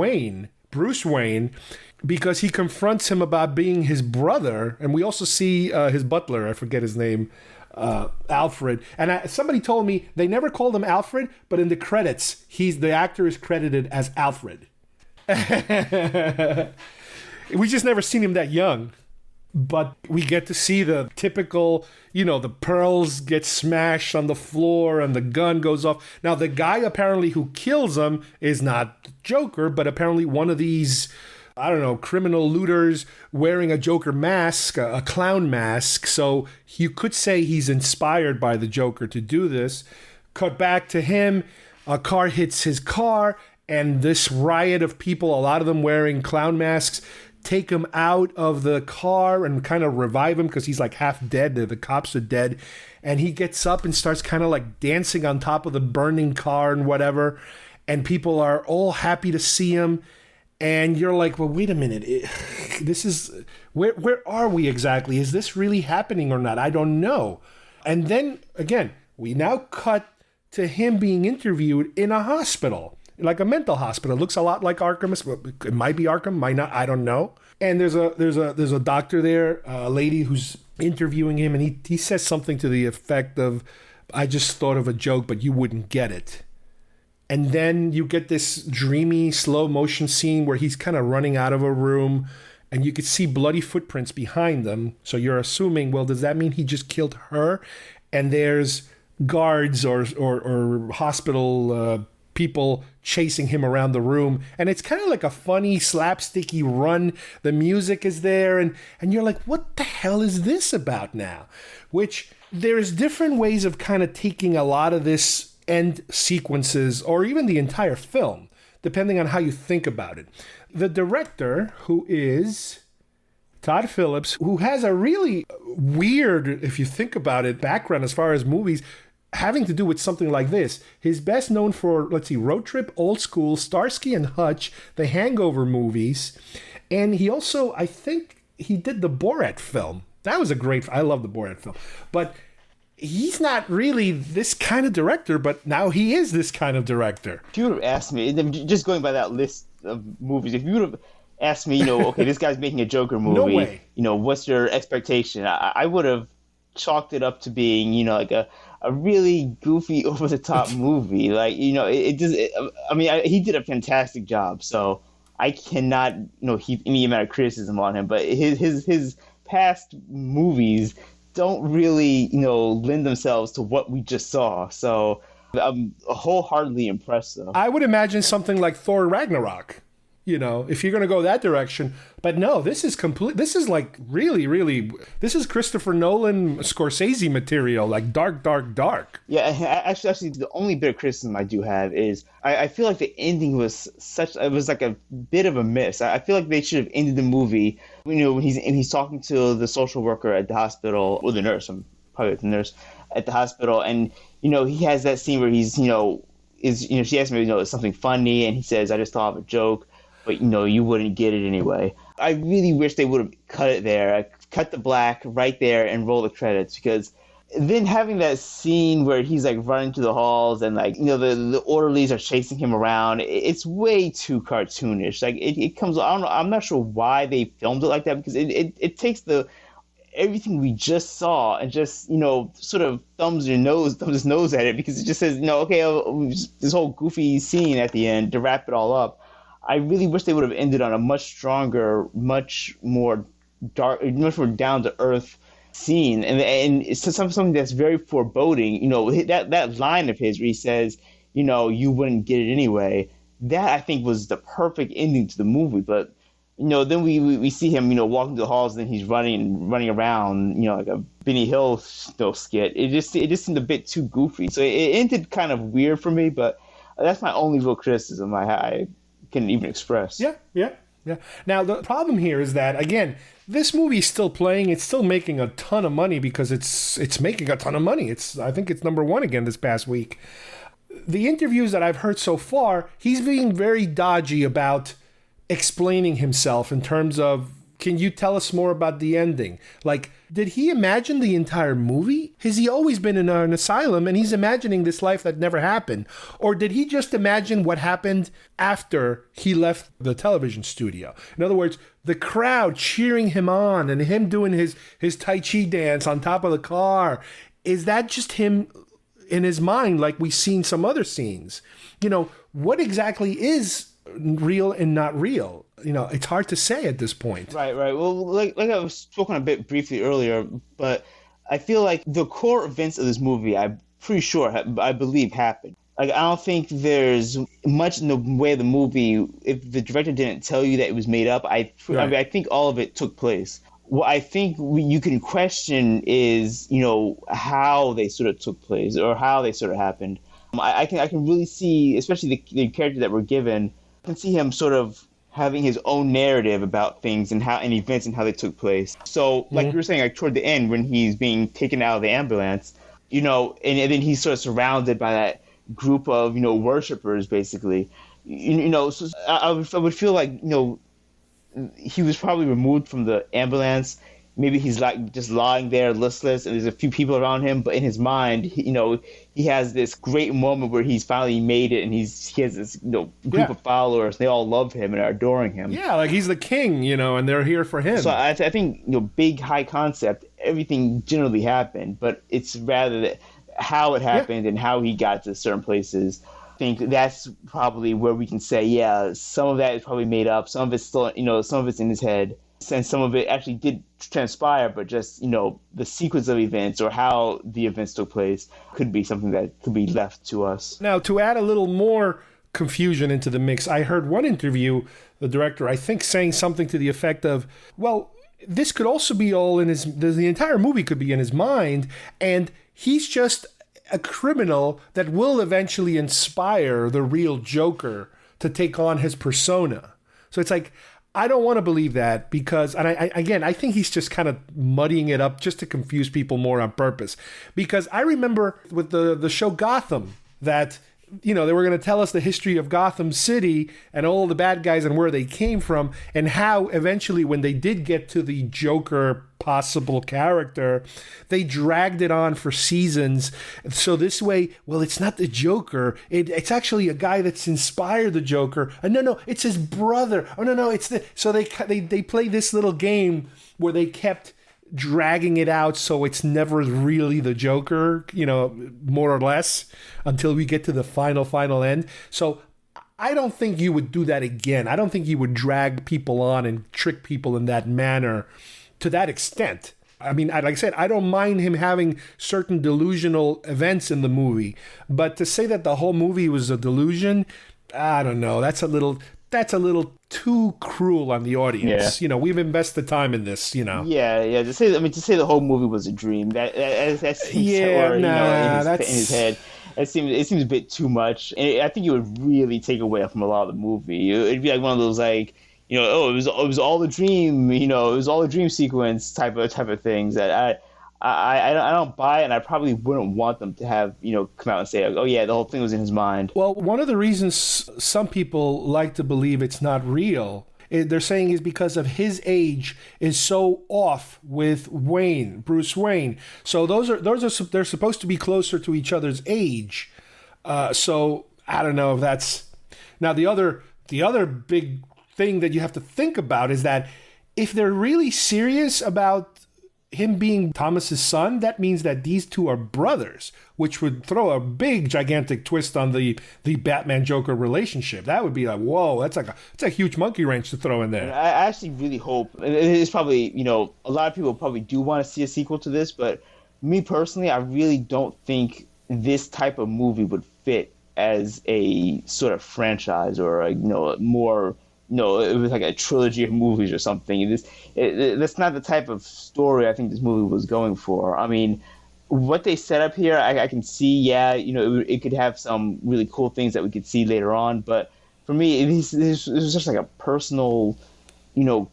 Speaker 2: Bruce Wayne, because he confronts him about being his brother. And we also see his butler, I forget his name, Alfred. And somebody told me they never called him Alfred, but in the credits, the actor is credited as Alfred. We just never seen him that young. But we get to see the typical, the pearls get smashed on the floor and the gun goes off. Now, the guy apparently who kills him is not Joker, but apparently one of these, I don't know, criminal looters wearing a Joker mask, a clown mask. So you could say he's inspired by the Joker to do this. Cut back to him. A car hits his car, and this riot of people, a lot of them wearing clown masks, take him out of the car and kind of revive him because he's like half dead. The cops are dead. And he gets up and starts kind of like dancing on top of the burning car and whatever. And people are all happy to see him. And you're like, well, wait a minute. This is, where are we exactly? Is this really happening or not? I don't know. And then, again, we now cut to him being interviewed in a hospital, like a mental hospital. It looks a lot like Arkham. It might be Arkham, might not. I don't know. And there's a doctor there, a lady who's interviewing him, and he says something to the effect of, "I just thought of a joke, but you wouldn't get it." And then you get this dreamy slow motion scene where he's kind of running out of a room, and you could see bloody footprints behind them. So you're assuming, well, does that mean he just killed her? And there's guards or hospital people chasing him around the room, and it's kind of like a funny slapsticky run. The music is there, and you're like, what the hell is this about now? Which there's different ways of kind of taking a lot of this end sequences, or even the entire film, depending on how you think about it. The director, who is Todd Phillips, who has a really weird, if you think about it, background as far as movies having to do with something like this. He's best known for, Road Trip, Old School, Starsky and Hutch, the Hangover movies. And he also, I think he did the Borat film. That was I love the Borat film. But he's not really this kind of director, but now he is this kind of director.
Speaker 12: If you would have asked me, just going by that list of movies, if you would have asked me, okay, this guy's making a Joker movie.
Speaker 2: No way.
Speaker 12: What's your expectation? I would have chalked it up to being, like a really goofy, over-the-top movie. He did a fantastic job, so I cannot, heap any amount of criticism on him. But his past movies don't really, lend themselves to what we just saw. So I'm wholeheartedly impressed, though.
Speaker 2: I would imagine something like Thor Ragnarok. if you're going to go that direction. But no, this is like really, this is Christopher Nolan, Scorsese material, like dark.
Speaker 12: Yeah, actually, the only bit of criticism I do have is I feel like the ending was like a bit of a miss. I feel like they should have ended the movie, when he's talking to the social worker at the hospital, or the nurse, probably the nurse at the hospital, and, he has that scene where he's, she asks me, is something funny, and he says, I just thought of a joke. But, you wouldn't get it anyway. I really wish they would have cut it there, cut the black right there and roll the credits, because then having that scene where he's like running through the halls and like, the orderlies are chasing him around, it's way too cartoonish. Like it comes, I don't know, I'm not sure why they filmed it like that, because it takes everything we just saw and just, sort of thumbs his nose at it, because it just says, this whole goofy scene at the end to wrap it all up. I really wish they would have ended on a much stronger, much more dark, much more down to earth scene, and it's something that's very foreboding. That line of his where he says, you wouldn't get it anyway. That I think was the perfect ending to the movie. But then we see him, walking through the halls, and then he's running around, like a Benny Hill skit. It just seemed a bit too goofy. So it ended kind of weird for me. But that's my only real criticism I can even express.
Speaker 2: Yeah. Now, the problem here is that, again, this movie is still playing. It's still making a ton of money because it's making a ton of money. I think it's number one again this past week. The interviews that I've heard so far, he's being very dodgy about explaining himself in terms of, can you tell us more about the ending? Like, did he imagine the entire movie? Has he always been in an asylum and he's imagining this life that never happened? Or did he just imagine what happened after he left the television studio? In other words, the crowd cheering him on and him doing his Tai Chi dance on top of the car. Is that just him in his mind, like we've seen some other scenes? What exactly is real and not real? It's hard to say at this point.
Speaker 12: Right. Well, like I was spoken a bit briefly earlier, but I feel like the core events of this movie, I'm pretty sure, I believe, happened. Like, I don't think there's much in the way of the movie, if the director didn't tell you that it was made up, I think all of it took place. What I think you can question is, how they sort of took place or how they sort of happened. I can really see, especially the character that we're given, I can see him sort of having his own narrative about things and events and how they took place. So, like you were saying, like toward the end when he's being taken out of the ambulance, and then he's sort of surrounded by that group of, worshipers, basically. So I would feel like, he was probably removed from the ambulance. Maybe he's like just lying there listless and there's a few people around him, but in his mind, he has this great moment where he's finally made it and he has this group of followers. They all love him and are adoring him.
Speaker 2: Yeah, like he's the king, and they're here for him.
Speaker 12: So I think, big, high concept, everything generally happened, but it's rather that how it happened and how he got to certain places. I think that's probably where we can say, some of that is probably made up. Some of it's still, some of it's in his head. And some of it actually did transpire, but just, the sequence of events or how the events took place could be something that could be left to us.
Speaker 2: Now, to add a little more confusion into the mix, I heard one interview, the director, I think, saying something to the effect of, well, this could also be all in the entire movie could be in his mind, and he's just a criminal that will eventually inspire the real Joker to take on his persona. So it's like, I don't want to believe that because, and I think he's just kind of muddying it up just to confuse people more on purpose. Because I remember with the show Gotham that, they were going to tell us the history of Gotham City and all the bad guys and where they came from and how eventually when they did get to the Joker possible character, they dragged it on for seasons. So this way, well, it's not the Joker. It's actually a guy that's inspired the Joker. No, it's his brother. Oh, no, it's the... So they play this little game where they kept dragging it out so it's never really the Joker, more or less, until we get to the final end. So I don't think you would do that again. I don't think you would drag people on and trick people in that manner to that extent. I mean, like I said, I don't mind him having certain delusional events in the movie, but to say that the whole movie was a delusion, I don't know. That's a little... that's a little too cruel on the audience.
Speaker 12: Yeah.
Speaker 2: We've invested time in this.
Speaker 12: Yeah. To say the whole movie was a dream. That seems,
Speaker 2: Yeah,
Speaker 12: or,
Speaker 2: that's
Speaker 12: in his head. It seems a bit too much, and I think it would really take away from a lot of the movie. It'd be like one of those like, it was all a dream. It was all a dream sequence type of things that I don't buy it, and I probably wouldn't want them to have come out and say, oh yeah, the whole thing was in his mind.
Speaker 2: Well, one of the reasons some people like to believe it's not real, they're saying, is because of his age is so off with Bruce Wayne. So they're supposed to be closer to each other's age. So I don't know if that's now the other big thing that you have to think about is that if they're really serious about him being Thomas's son, that means that these two are brothers, which would throw a big, gigantic twist on the Batman-Joker relationship. That would be like, whoa, it's a huge monkey wrench to throw in there.
Speaker 12: I actually really hope, it's probably, a lot of people probably do want to see a sequel to this, but me personally, I really don't think this type of movie would fit as a sort of franchise or more. It was like a trilogy of movies or something. That's not the type of story I think this movie was going for. I mean, what they set up here, I can see, it could have some really cool things that we could see later on. But for me, it was just like a personal,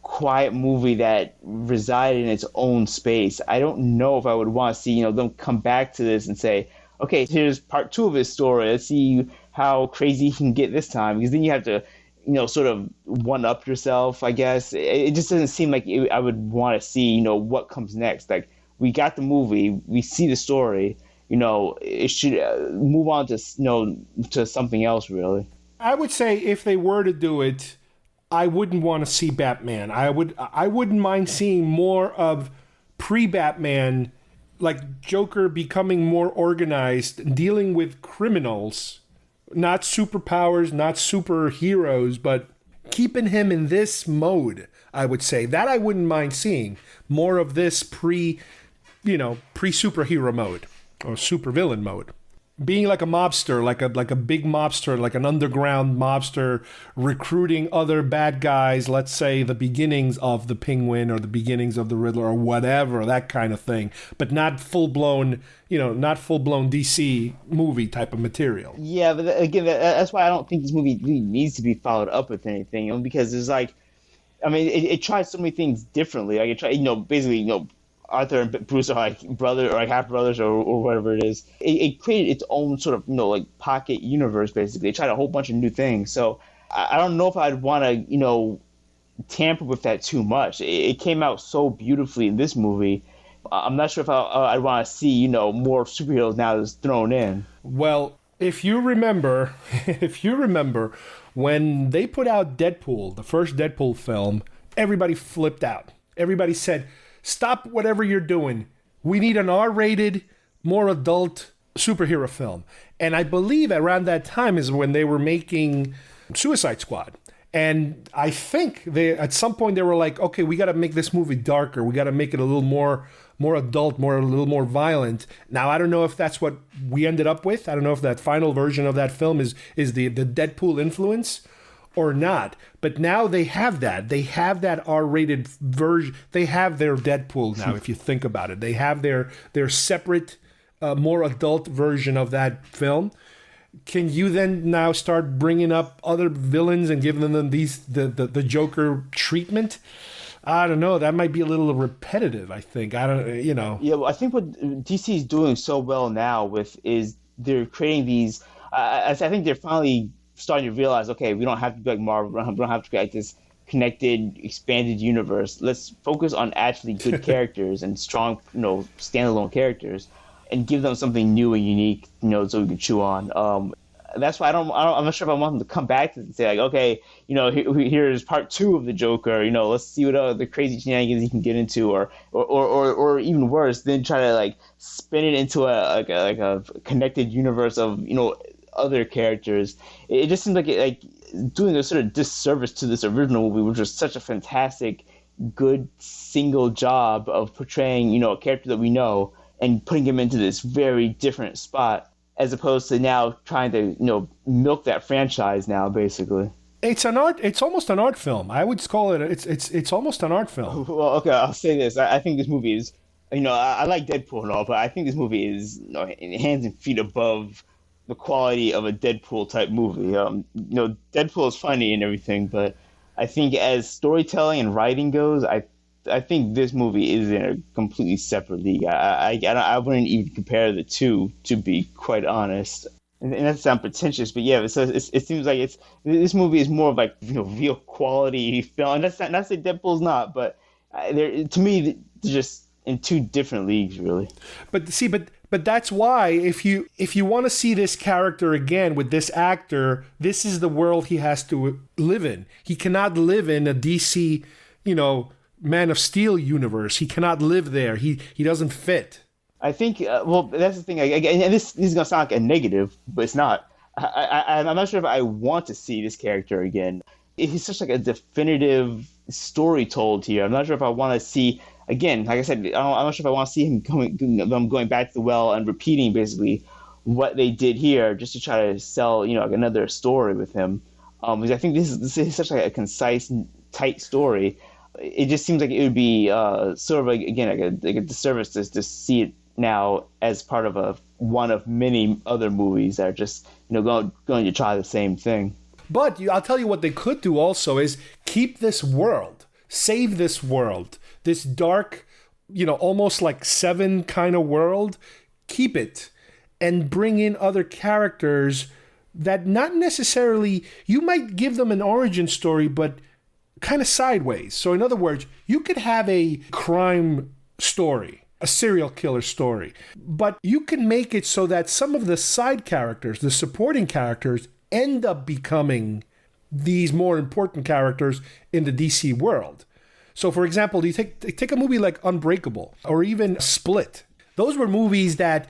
Speaker 12: quiet movie that resided in its own space. I don't know if I would want to see, them come back to this and say, okay, here's part 2 of his story. Let's see how crazy he can get this time. Because then you have to sort of one-up yourself, I guess. It just doesn't seem like I would want to see, what comes next. Like, we got the movie, we see the story, it should move on to, to something else, really.
Speaker 2: I would say if they were to do it, I wouldn't want to see Batman. I wouldn't mind seeing more of pre-Batman, like Joker becoming more organized, dealing with criminals. Not superpowers, not superheroes, but keeping him in this mode, I would say. That I wouldn't mind seeing. More of this pre-superhero mode or supervillain mode. Being like a mobster, like a big mobster, like an underground mobster, recruiting other bad guys, let's say the beginnings of the Penguin or the beginnings of the Riddler or whatever, that kind of thing. But not full-blown, not full-blown DC movie type of material.
Speaker 12: Yeah, but again, that's why I don't think this movie really needs to be followed up with anything, because there's like, I mean, it tries so many things differently. Like, it tried, basically, Arthur and Bruce are like brother or like half brothers or whatever it is. It created its own sort of like pocket universe. Basically, it tried a whole bunch of new things. So I don't know if I'd want to tamper with that too much. It came out so beautifully in this movie. I'm not sure if I'd want to see more superheroes now that's thrown in.
Speaker 2: Well, if you remember when they put out Deadpool, the first Deadpool film, everybody flipped out. Everybody said, stop whatever you're doing. We need an R-rated, more adult superhero film. And I believe around that time is when they were making Suicide Squad. And I think at some point they were like, okay, we got to make this movie darker. We got to make it a little more adult, a little more violent. Now, I don't know if that's what we ended up with. I don't know if that final version of that film is the Deadpool influence or not. But now they have that. They have that R-rated version. They have their Deadpool now, if you think about it. They have their separate, more adult version of that film. Can you then now start bringing up other villains and giving them the Joker treatment? I don't know. That might be a little repetitive, I think.
Speaker 12: Yeah, well, I think what DC is doing so well now is they're creating these. I think they're finally starting to realize, okay, we don't have to be like Marvel. We don't have to create this connected, expanded universe. Let's focus on actually good characters and strong, standalone characters, and give them something new and unique, so we can chew on. That's why I'm not sure if I want them to come back to it and say, like, okay, here's part 2 of the Joker. Let's see what the crazy shenanigans he can get into, or even worse, then try to like spin it into a connected universe of other characters. It just seems like doing a sort of disservice to this original movie, which was such a fantastic, good single job of portraying a character that we know and putting him into this very different spot, as opposed to now trying to milk that franchise now, basically.
Speaker 2: It's an art. It's almost an art film. I would call it. It's almost an art film.
Speaker 12: Well, okay, I'll say this. I think this movie is, I like Deadpool and all, but I think this movie is hands and feet above the quality of a Deadpool type movie. Deadpool is funny and everything, but I think as storytelling and writing goes, I think this movie is in a completely separate league. I wouldn't even compare the two, to be quite honest. And that sounds pretentious, but yeah, it seems like this movie is more of like real quality film. And that's not to say Deadpool's not, but to me they're just in two different leagues, really.
Speaker 2: But that's why if you want to see this character again with this actor, this is the world he has to live in. He cannot live in a DC, Man of Steel universe. He cannot live there. He doesn't fit.
Speaker 12: I think, that's the thing. And this is going to sound like a negative, but it's not. I'm not sure if I want to see this character again. He's such like a definitive story told here. I'm not sure if I want to see, again, like I said, I'm not sure if I want to see him going back to the well and repeating basically what they did here just to try to sell, like another story with him. Because I think this is such like a concise, tight story. It just seems like it would be sort of like, again, like a disservice to see it now as part of one of many other movies that are just going to try the same thing.
Speaker 2: But I'll tell you what they could do also is keep this world, save this world, this dark, almost like Seven kind of world, keep it and bring in other characters that not necessarily, you might give them an origin story, but kind of sideways. So in other words, you could have a crime story, a serial killer story, but you can make it so that some of the side characters, the supporting characters, end up becoming these more important characters in the DC world. So for example, you take a movie like Unbreakable or even Split. Those were movies that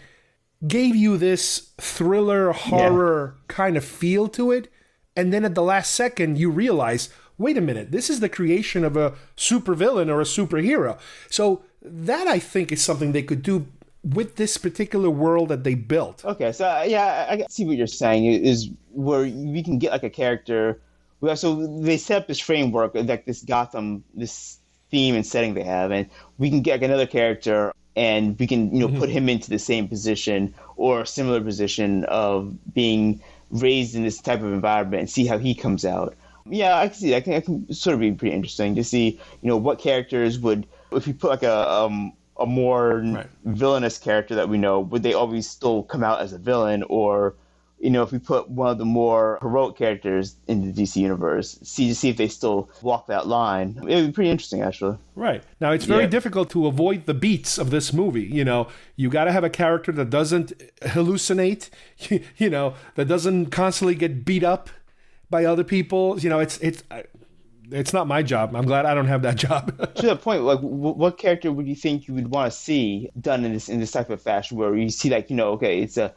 Speaker 2: gave you this thriller, horror kind of feel to it. And then at the last second, you realize, wait a minute, this is the creation of a supervillain or a superhero. So that, I think, is something they could do with this particular world that they built.
Speaker 12: Okay, so I see what you're saying is where we can get like a character. So they set up this framework, like this Gotham, this theme and setting they have, and we can get like another character and we can put him into the same position or a similar position of being raised in this type of environment and see how he comes out. Yeah, I can see that. I can sort of be pretty interesting to see, what characters would, if you put like a more villainous character that we know, would they always still come out as a villain? Or, if we put one of the more heroic characters in the DC universe, see if they still walk that line. It would be pretty interesting, actually.
Speaker 2: Right. Now, it's very difficult to avoid the beats of this movie. You got to have a character that doesn't hallucinate, that doesn't constantly get beat up by other people. It's not my job. I'm glad I don't have that job.
Speaker 12: To that point, like, what character would you think you would want to see done in this type of fashion, where you see like okay, it's a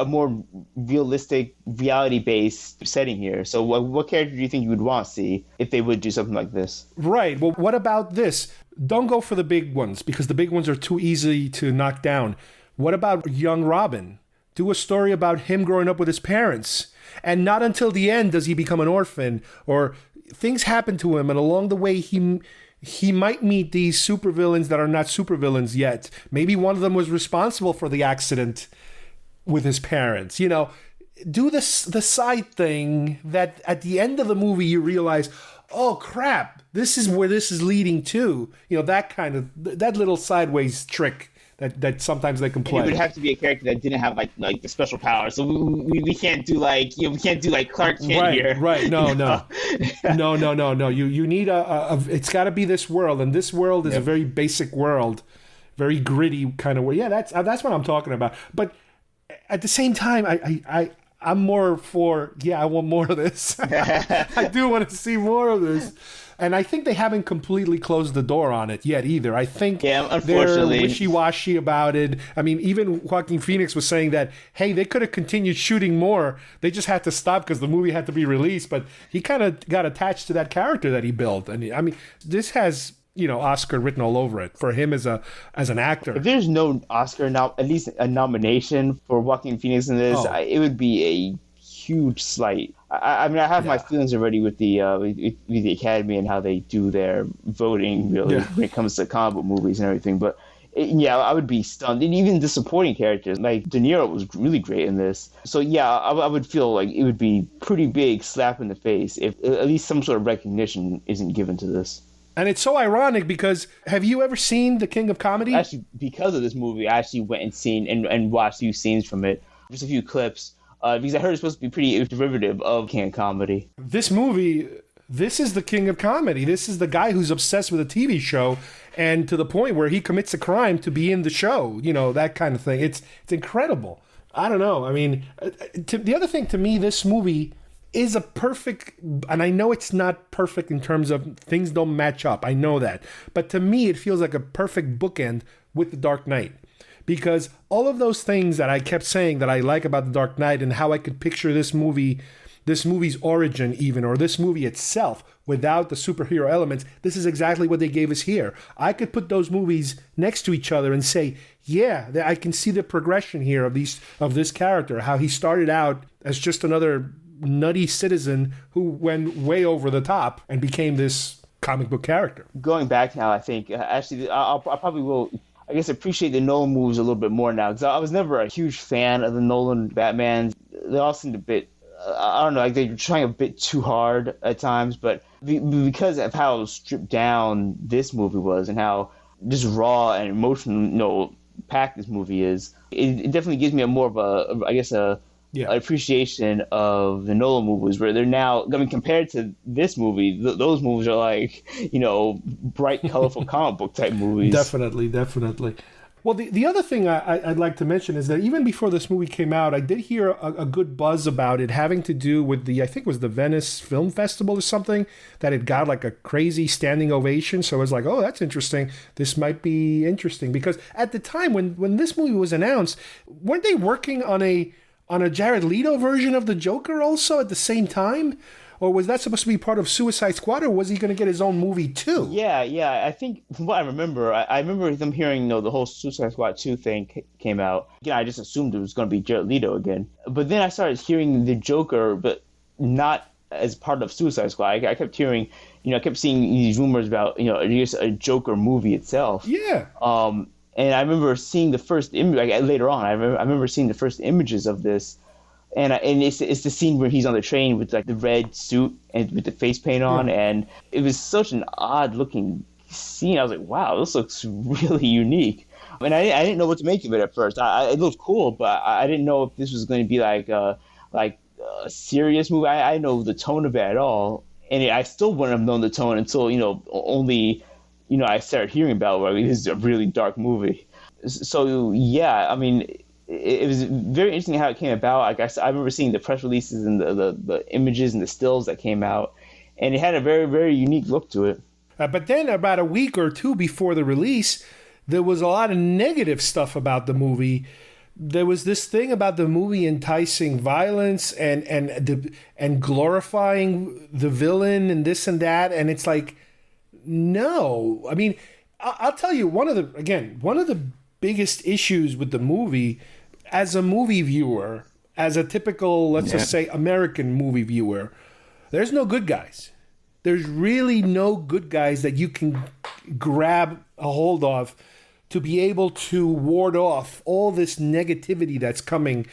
Speaker 12: more realistic, reality-based setting here. So what character do you think you would want to see if they would do something like this?
Speaker 2: Right. Well, what about this? Don't go for the big ones because the big ones are too easy to knock down. What about young Robin? Do a story about him growing up with his parents. And not until the end does he become an orphan, or things happen to him, and along the way he might meet these supervillains that are not supervillains yet. Maybe one of them was responsible for the accident with his parents. Do the side thing that at the end of the movie you realize, oh crap, this is where this is leading to. That little sideways trick that sometimes they can play.
Speaker 12: It would have to be a character that didn't have like the special power. So we can't do like we can't do like Clark Kent here.
Speaker 2: Right. No. No. You need it's got to be this world, and this world is a very basic world, very gritty kind of way. Yeah, that's what I'm talking about. But at the same time, I'm more for I want more of this. I do want to see more of this. And I think they haven't completely closed the door on it yet either. I think they're wishy-washy about it. I mean, even Joaquin Phoenix was saying that, hey, they could have continued shooting more. They just had to stop because the movie had to be released. But he kind of got attached to that character that he built. And I mean, this has, Oscar written all over it for him as an actor.
Speaker 12: If there's no Oscar, at least a nomination for Joaquin Phoenix in this, it would be a huge slight. I mean, I have my feelings already with the Academy and how they do their voting, really, when it comes to comic book movies and everything. But I would be stunned. And even the supporting characters, like De Niro was really great in this. So I would feel like it would be pretty big slap in the face if at least some sort of recognition isn't given to this.
Speaker 2: And it's so ironic because have you ever seen The King of Comedy?
Speaker 12: Actually, because of this movie, I actually went and watched a few scenes from it, just a few clips, because I heard it's supposed to be pretty derivative of King of Comedy.
Speaker 2: This movie, this is the King of Comedy. This is the guy who's obsessed with a TV show, and to the point where he commits a crime to be in the show, that kind of thing. It's incredible. I don't know. I mean, the other thing to me, this movie is a perfect, and I know it's not perfect in terms of things don't match up. I know that. But to me, it feels like a perfect bookend with The Dark Knight. Because all of those things that I kept saying that I like about The Dark Knight and how I could picture this movie's origin even, or this movie itself without the superhero elements, this is exactly what they gave us here. I could put those movies next to each other and say, yeah, I can see the progression here of this character, how he started out as just another nutty citizen who went way over the top and became this comic book character.
Speaker 12: Going back now, I think, actually, I probably will, I guess, appreciate the Nolan movies a little bit more now, because I was never a huge fan of the Nolan Batmans. They all seemed a bit, I don't know, like they're trying a bit too hard at times, but because of how stripped down this movie was and how just raw and emotional packed this movie is, it definitely gives me a more of a appreciation of the Nolan movies, where they're now, I mean, compared to this movie, those movies are like, bright, colorful comic book type movies.
Speaker 2: Definitely. Well, the other thing I'd like to mention is that even before this movie came out, I did hear a good buzz about it having to do with I think it was the Venice Film Festival or something, that it got like a crazy standing ovation. So I was like, oh, that's interesting. This might be interesting. Because at the time when this movie was announced, weren't they working on a Jared Leto version of the Joker also at the same time? Or was that supposed to be part of Suicide Squad, or was he going to get his own movie too?
Speaker 12: Yeah. I think from what I remember, I remember them hearing, the whole Suicide Squad 2 thing came out. Again, I just assumed it was going to be Jared Leto again. But then I started hearing the Joker, but not as part of Suicide Squad. I kept hearing, I kept seeing these rumors about, just a Joker movie itself.
Speaker 2: Yeah.
Speaker 12: And I remember seeing the first image later on. I remember seeing the first images of this, and it's the scene where he's on the train with like the red suit and with the face paint on, and it was such an odd looking scene. I was like, wow, this looks really unique. And I didn't know what to make of it at first. It looked cool, but I didn't know if this was going to be like a serious movie. I didn't know the tone of it at all, and I still wouldn't have known the tone until only. I started hearing about this is a really dark movie. So, yeah, I mean, it was very interesting how it came about. I remember seeing the press releases and the images and the stills that came out, and it had a very, very unique look to it.
Speaker 2: But then about a week or two before the release, there was a lot of negative stuff about the movie. There was this thing about the movie enticing violence and glorifying the villain and this and that, and it's like, no. I mean, I'll tell you, one of the biggest issues with the movie, as a movie viewer, as a typical, let's just say, American movie viewer, there's no good guys. There's really no good guys that you can grab a hold of to be able to ward off all this negativity that's coming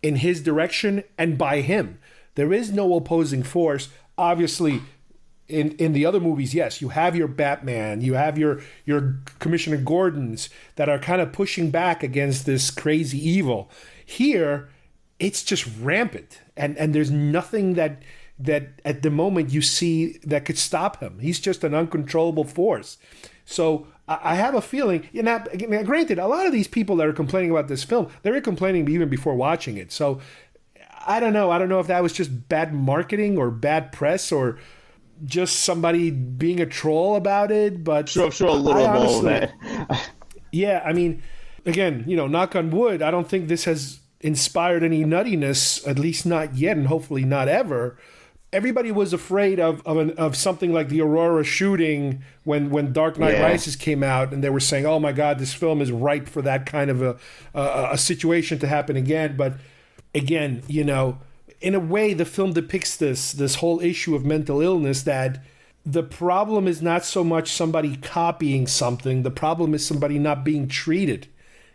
Speaker 2: in his direction and by him. There is no opposing force. Obviously, in the other movies, yes, you have your Batman, you have your Commissioner Gordons that are kind of pushing back against this crazy evil. Here, it's just rampant, and there's nothing that at the moment you see that could stop him. He's just an uncontrollable force. So I have a feeling, granted, a lot of these people that are complaining about this film, they were complaining even before watching it. So I don't know. I don't know if that was just bad marketing or bad press or just somebody being a troll about it, but
Speaker 12: sure a little of that.
Speaker 2: Yeah, I mean, again, knock on wood, I don't think this has inspired any nuttiness, at least not yet, and hopefully not ever. Everybody was afraid of something like the Aurora shooting when Dark Knight Rises came out, and they were saying, "Oh my God, this film is ripe for that kind of a situation to happen again." But again, in a way, the film depicts this whole issue of mental illness, that the problem is not so much somebody copying something. The problem is somebody not being treated.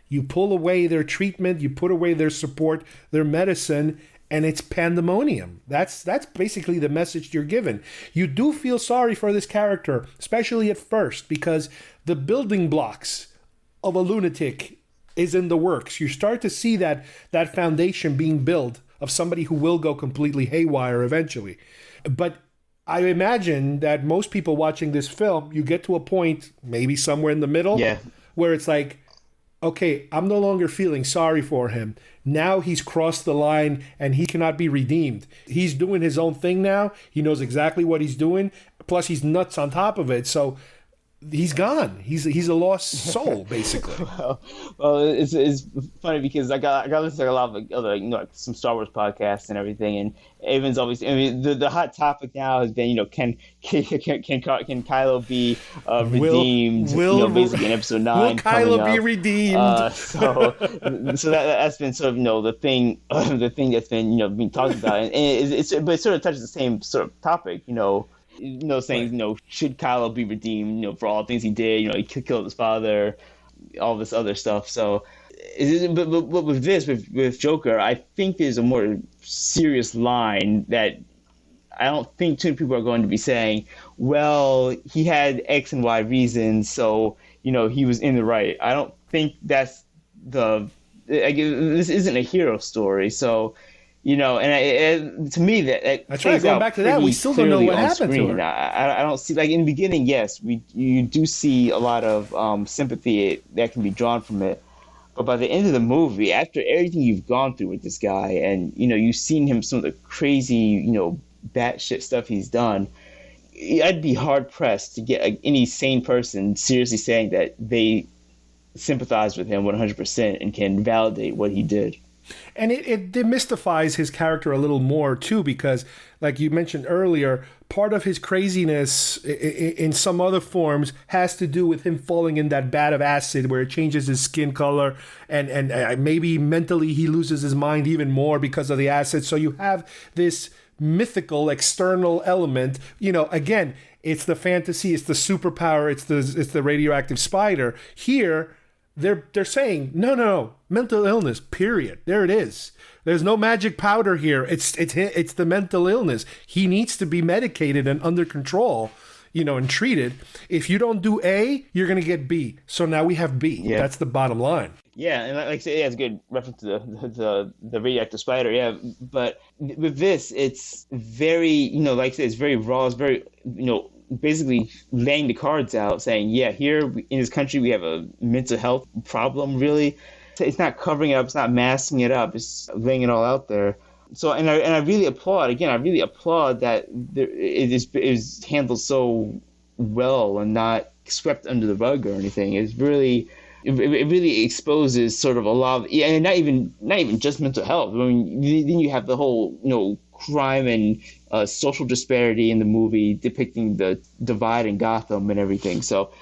Speaker 2: You pull away their treatment, you put away their support, their medicine, and it's pandemonium. That's basically the message you're given. You do feel sorry for this character, especially at first, because the building blocks of a lunatic is in the works. You start to see that foundation being built of somebody who will go completely haywire eventually. But I imagine that most people watching this film, you get to a point, maybe somewhere in the middle, where it's like, okay, I'm no longer feeling sorry for him. Now he's crossed the line and he cannot be redeemed. He's doing his own thing now. He knows exactly what he's doing. Plus, he's nuts on top of it. So he's gone. He's a lost soul, basically.
Speaker 12: well, it's funny because I got listened to a lot of other, like some Star Wars podcasts and everything, and Evan's always. I mean, the hot topic now has been, can Kylo be redeemed? Basically in Episode 9.
Speaker 2: Will Kylo be redeemed?
Speaker 12: So that's been sort of the thing that's been being talked about, and it sort of touches the same sort of topic, saying, should Kylo be redeemed, for all the things he did, he killed his father, all this other stuff. So, but with Joker, I think there's a more serious line that I don't think too many people are going to be saying, well, he had X and Y reasons, so, he was in the right. I don't think that's this isn't a hero story, so... and to me
Speaker 2: that's right. Going back to that, we still don't know what happened to her.
Speaker 12: I don't see, like in the beginning, yes, you do see a lot of sympathy that can be drawn from it, but by the end of the movie, after everything you've gone through with this guy, and you've seen him some of the crazy, batshit stuff he's done, I'd be hard pressed to get any sane person seriously saying that they sympathize with him 100% and can validate what he did.
Speaker 2: And it demystifies his character a little more, too, because, like you mentioned earlier, part of his craziness in some other forms has to do with him falling in that vat of acid where it changes his skin color, and maybe mentally he loses his mind even more because of the acid. So you have this mythical external element. Again, it's the fantasy, it's the superpower, it's the radioactive spider. Here, they're saying, no, mental illness, period. There it is. There's no magic powder here. It's the mental illness. He needs to be medicated and under control, and treated. If you don't do A, you're going to get B. So now we have B. Yeah. That's the bottom line.
Speaker 12: Yeah, and like I said, it's a good reference to the radioactive spider. Yeah, but with this, it's very, like I said, it's very raw. It's very, basically laying the cards out, saying, here in this country we have a mental health problem, really. It's not covering it up, it's not masking it up, it's laying it all out there. So, and I really applaud that it is handled so well and not swept under the rug or anything. It really exposes sort of a lot of, and not even just mental health. I mean, then you have the whole, crime and social disparity in the movie, depicting the divide in Gotham and everything. So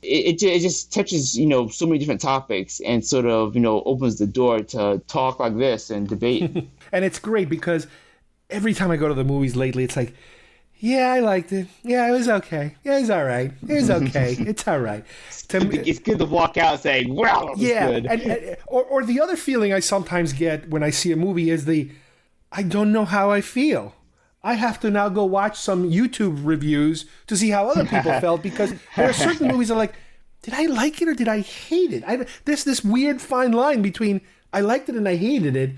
Speaker 12: it just touches, so many different topics and sort of, opens the door to talk like this and debate.
Speaker 2: And it's great because every time I go to the movies lately, it's like, yeah, I liked it. Yeah, it was okay. Yeah, it was all right. It was okay. It's all right.
Speaker 12: It's good to walk out saying, well, it was good.
Speaker 2: And or the other feeling I sometimes get when I see a movie is I don't know how I feel. I have to now go watch some YouTube reviews to see how other people felt, because there are certain movies that are like, did I like it or did I hate it? There's this weird fine line between I liked it and I hated it,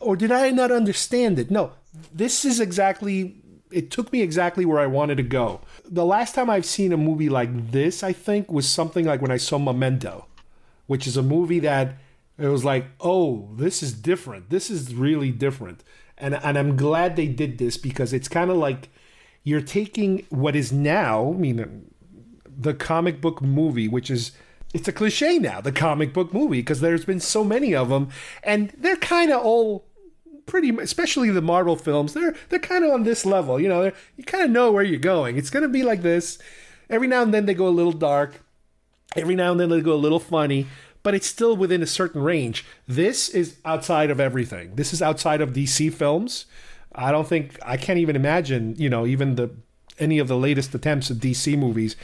Speaker 2: or did I not understand it? No, this is it took me exactly where I wanted to go. The last time I've seen a movie like this, I think, was something like when I saw Memento, which is a movie that it was like, oh, this is different. This is really different. And I'm glad they did this, because it's kind of like you're taking what is now, the comic book movie, it's a cliche now, the comic book movie, because there's been so many of them, and they're kind of all pretty, especially the Marvel films, they're kind of on this level. You kind of know where you're going. It's going to be like this. Every now and then they go a little dark. Every now and then they go a little funny. but it's still within a certain range. This is outside of everything. This is outside of DC films. I can't even imagine, even any of the latest attempts at DC movies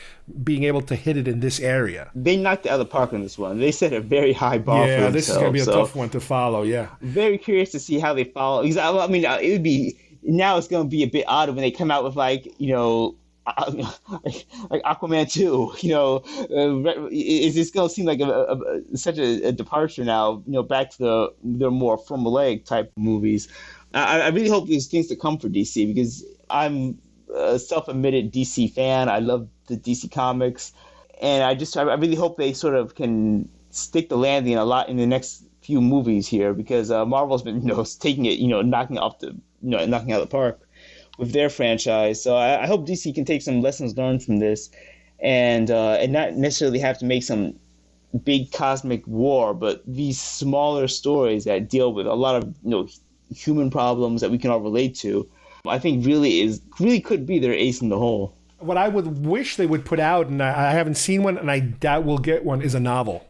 Speaker 2: being able to hit it in this area.
Speaker 12: They knocked it out of the park on this one. They set a very high bar for themselves.
Speaker 2: Yeah, this is going to be a tough one to follow, yeah.
Speaker 12: Very curious to see how they follow. Because, I mean, it would be... Now it's going to be a bit odd when they come out with, like Aquaman 2, is this going to seem like such a departure now, back to their more formulaic type movies. I really hope there's things to come for DC, because I'm a self-admitted DC fan. I love the DC comics, and I really hope they sort of can stick the landing a lot in the next few movies here, because Marvel's been taking it, knocking it out of the park with their franchise. So I hope DC can take some lessons learned from this, and not necessarily have to make some big cosmic war, but these smaller stories that deal with a lot of human problems that we can all relate to. I think really could be their ace in the hole.
Speaker 2: What I would wish they would put out, and I haven't seen one, and I doubt we'll get one, is a novel.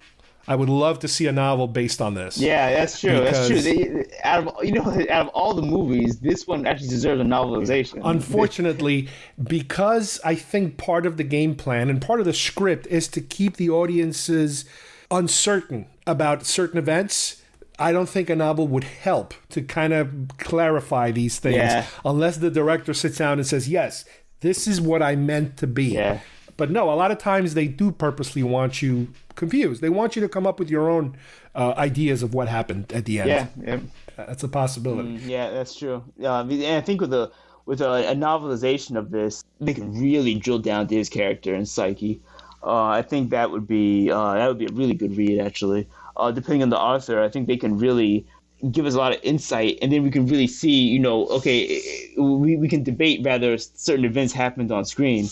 Speaker 2: I would love to see a novel based on this.
Speaker 12: Yeah, that's true. That's true. Out of all the movies, this one actually deserves a novelization.
Speaker 2: Unfortunately, because I think part of the game plan and part of the script is to keep the audiences uncertain about certain events, I don't think a novel would help to kind of clarify these things unless the director sits down and says, yes, this is what I meant to be.
Speaker 12: Yeah.
Speaker 2: But no, a lot of times they do purposely want you confused. They want you to come up with your own ideas of what happened at the end.
Speaker 12: Yeah.
Speaker 2: That's a possibility.
Speaker 12: Yeah, that's true. And I think with a novelization of this, they can really drill down to his character and psyche. I think that would be a really good read, actually. Depending on the author, I think they can really give us a lot of insight, and then we can really see, we can debate whether certain events happened on screen.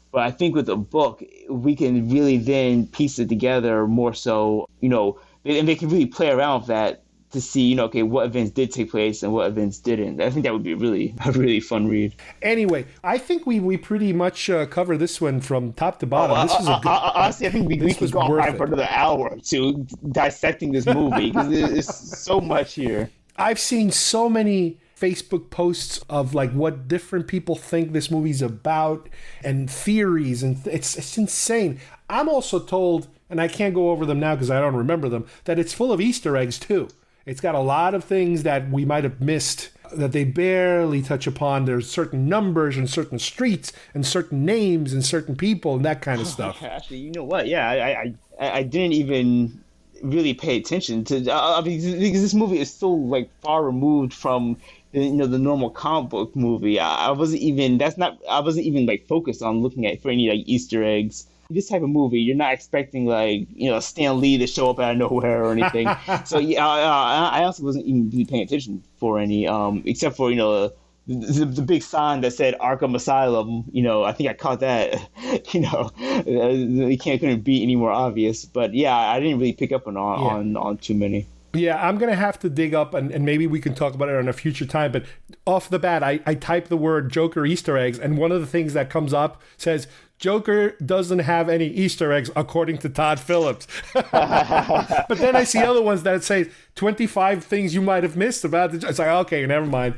Speaker 12: But I think with a book, we can really then piece it together more so, and they can really play around with that to see, what events did take place and what events didn't. I think that would be a really fun read.
Speaker 2: Anyway, I think we pretty much cover this one from top to bottom. This was a good,
Speaker 12: honestly, I think we could go on for another hour or two dissecting this movie, because there's so much here.
Speaker 2: I've seen so many Facebook posts of like what different people think this movie's about and theories, and it's insane. I'm also told, and I can't go over them now because I don't remember them, that it's full of Easter eggs too. It's got a lot of things that we might have missed that they barely touch upon. There's certain numbers and certain streets and certain names and certain people and that kind of stuff.
Speaker 12: Actually, you know what? Yeah, I didn't even really pay attention to because this movie is so like far removed from the normal comic book movie. I wasn't even like focused on looking at for any like Easter eggs. This type of movie, you're not expecting like Stan Lee to show up out of nowhere or anything. So I also wasn't even really paying attention for any, except for the big sign that said Arkham Asylum. I think I caught that. It couldn't be any more obvious. But yeah, I didn't really pick up on too many.
Speaker 2: Yeah, I'm going to have to dig up, and maybe we can talk about it on a future time, but off the bat, I type the word Joker Easter eggs, and one of the things that comes up says, Joker doesn't have any Easter eggs, according to Todd Phillips. But then I see other ones that say 25 things you might have missed about it. It's like, okay, never mind.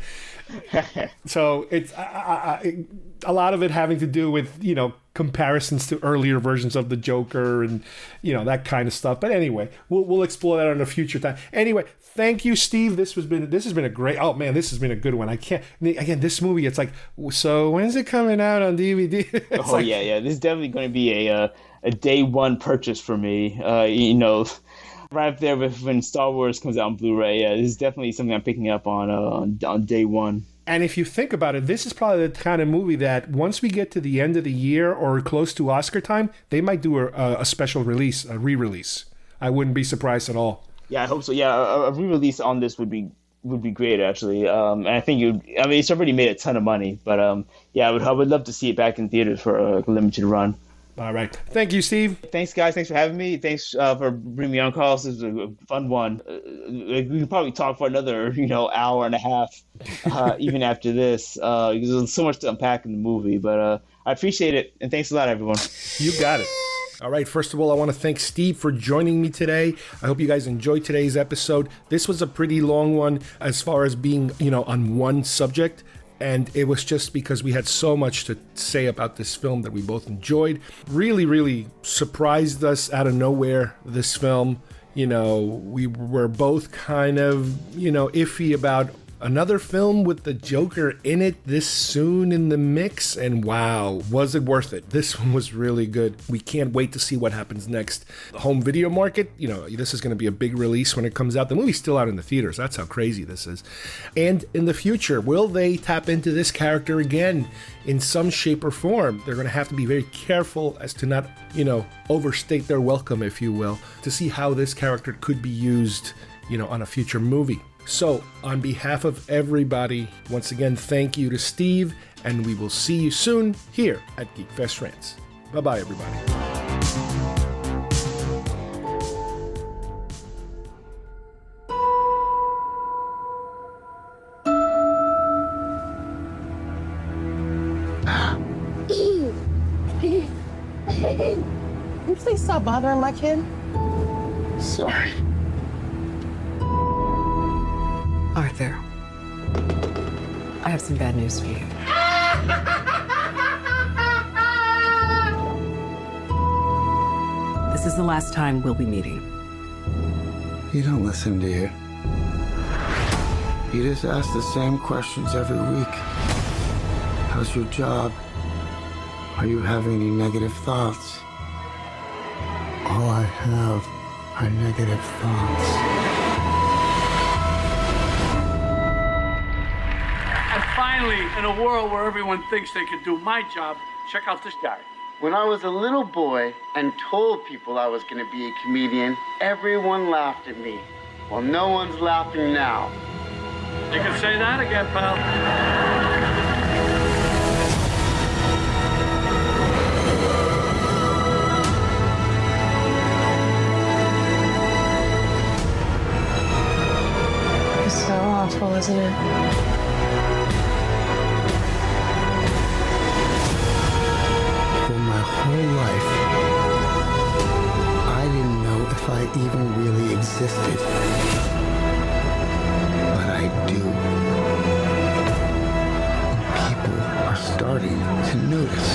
Speaker 2: So it's a lot of it having to do with, comparisons to earlier versions of the Joker and, that kind of stuff. But anyway, we'll explore that on a future time. Anyway, thank you, Steve. This has been a great, this has been a good one. This movie, it's like, so when's it coming out on DVD?
Speaker 12: Yeah. This is definitely going to be a day one purchase for me. Right up there with when Star Wars comes out on Blu-ray. This is definitely something I'm picking up on day one.
Speaker 2: And if you think about it, this is probably the kind of movie that once we get to the end of the year or close to Oscar time, they might do a special release, a re-release. I wouldn't be surprised at all.
Speaker 12: Yeah, I hope so. Yeah, a re-release on this would be great, actually. And I think it's already made a ton of money, but I would love to see it back in theaters for a limited run.
Speaker 2: All right. Thank you, Steve.
Speaker 12: Thanks, guys. Thanks for having me. Thanks for bringing me on, Carlos. This was a fun one. We can probably talk for another, hour and a half, even after this, because there's so much to unpack in the movie. But I appreciate it, and thanks a lot, everyone.
Speaker 2: You got it. All right, first of all, I want to thank Steve for joining me today. I hope you guys enjoyed today's episode. This was a pretty long one as far as being, on one subject. And it was just because we had so much to say about this film that we both enjoyed. Really, really surprised us out of nowhere, this film. We were both kind of, iffy about another film with the Joker in it this soon in the mix, and wow, was it worth it? This one was really good. We can't wait to see what happens next. The home video market, this is going to be a big release when it comes out. The movie's still out in the theaters. That's how crazy this is. And in the future, will they tap into this character again in some shape or form? They're going to have to be very careful as to not, overstate their welcome, if you will, to see how this character could be used, on a future movie. So, on behalf of everybody, once again, thank you to Steve, and we will see you soon here at GeekFest Rants. Bye-bye, everybody.
Speaker 13: Can you please stop bothering my kid?
Speaker 7: Sorry.
Speaker 6: Arthur, I have some bad news for you. This is the last time we'll be meeting.
Speaker 7: You don't listen, do you? You just ask the same questions every week. How's your job? Are you having any negative thoughts? All I have are negative thoughts.
Speaker 14: Finally, in a world where everyone thinks they could do my job, check out this guy.
Speaker 15: When I was a little boy and told people I was going to be a comedian, everyone laughed at me. Well, no one's laughing now.
Speaker 14: You can say that again, pal.
Speaker 13: It's so awful, isn't it?
Speaker 7: My whole life, I didn't know if I even really existed. But I do. And people are starting to notice.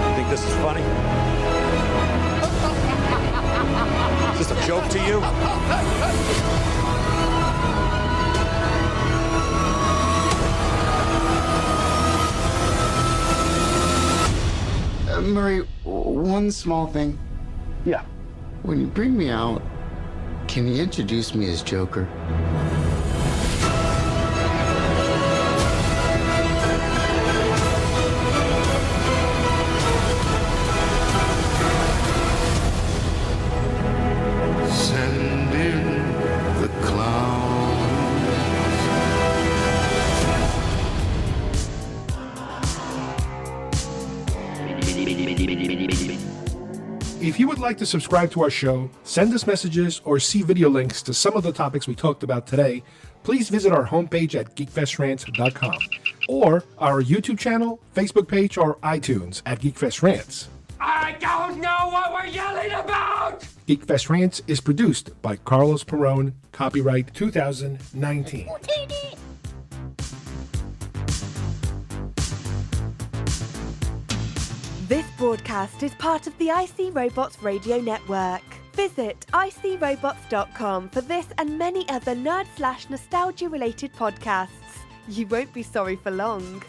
Speaker 16: You think this is funny? Is this a joke to you?
Speaker 7: Murray, one small thing.
Speaker 12: Yeah.
Speaker 7: When you bring me out, can you introduce me as Joker?
Speaker 9: Send in the clowns.
Speaker 2: If you would like to subscribe to our show, send us messages, or see video links to some of the topics we talked about today, please visit our homepage at geekfestrants.com or our YouTube channel, Facebook page, or iTunes at GeekFest Rants.
Speaker 8: I don't know what we're yelling about!
Speaker 2: GeekFest Rants is produced by Carlos Perone, copyright 2019.
Speaker 17: This broadcast is part of the IC Robots Radio Network. Visit icrobots.com for this and many other nerd/nostalgia related podcasts. You won't be sorry for long.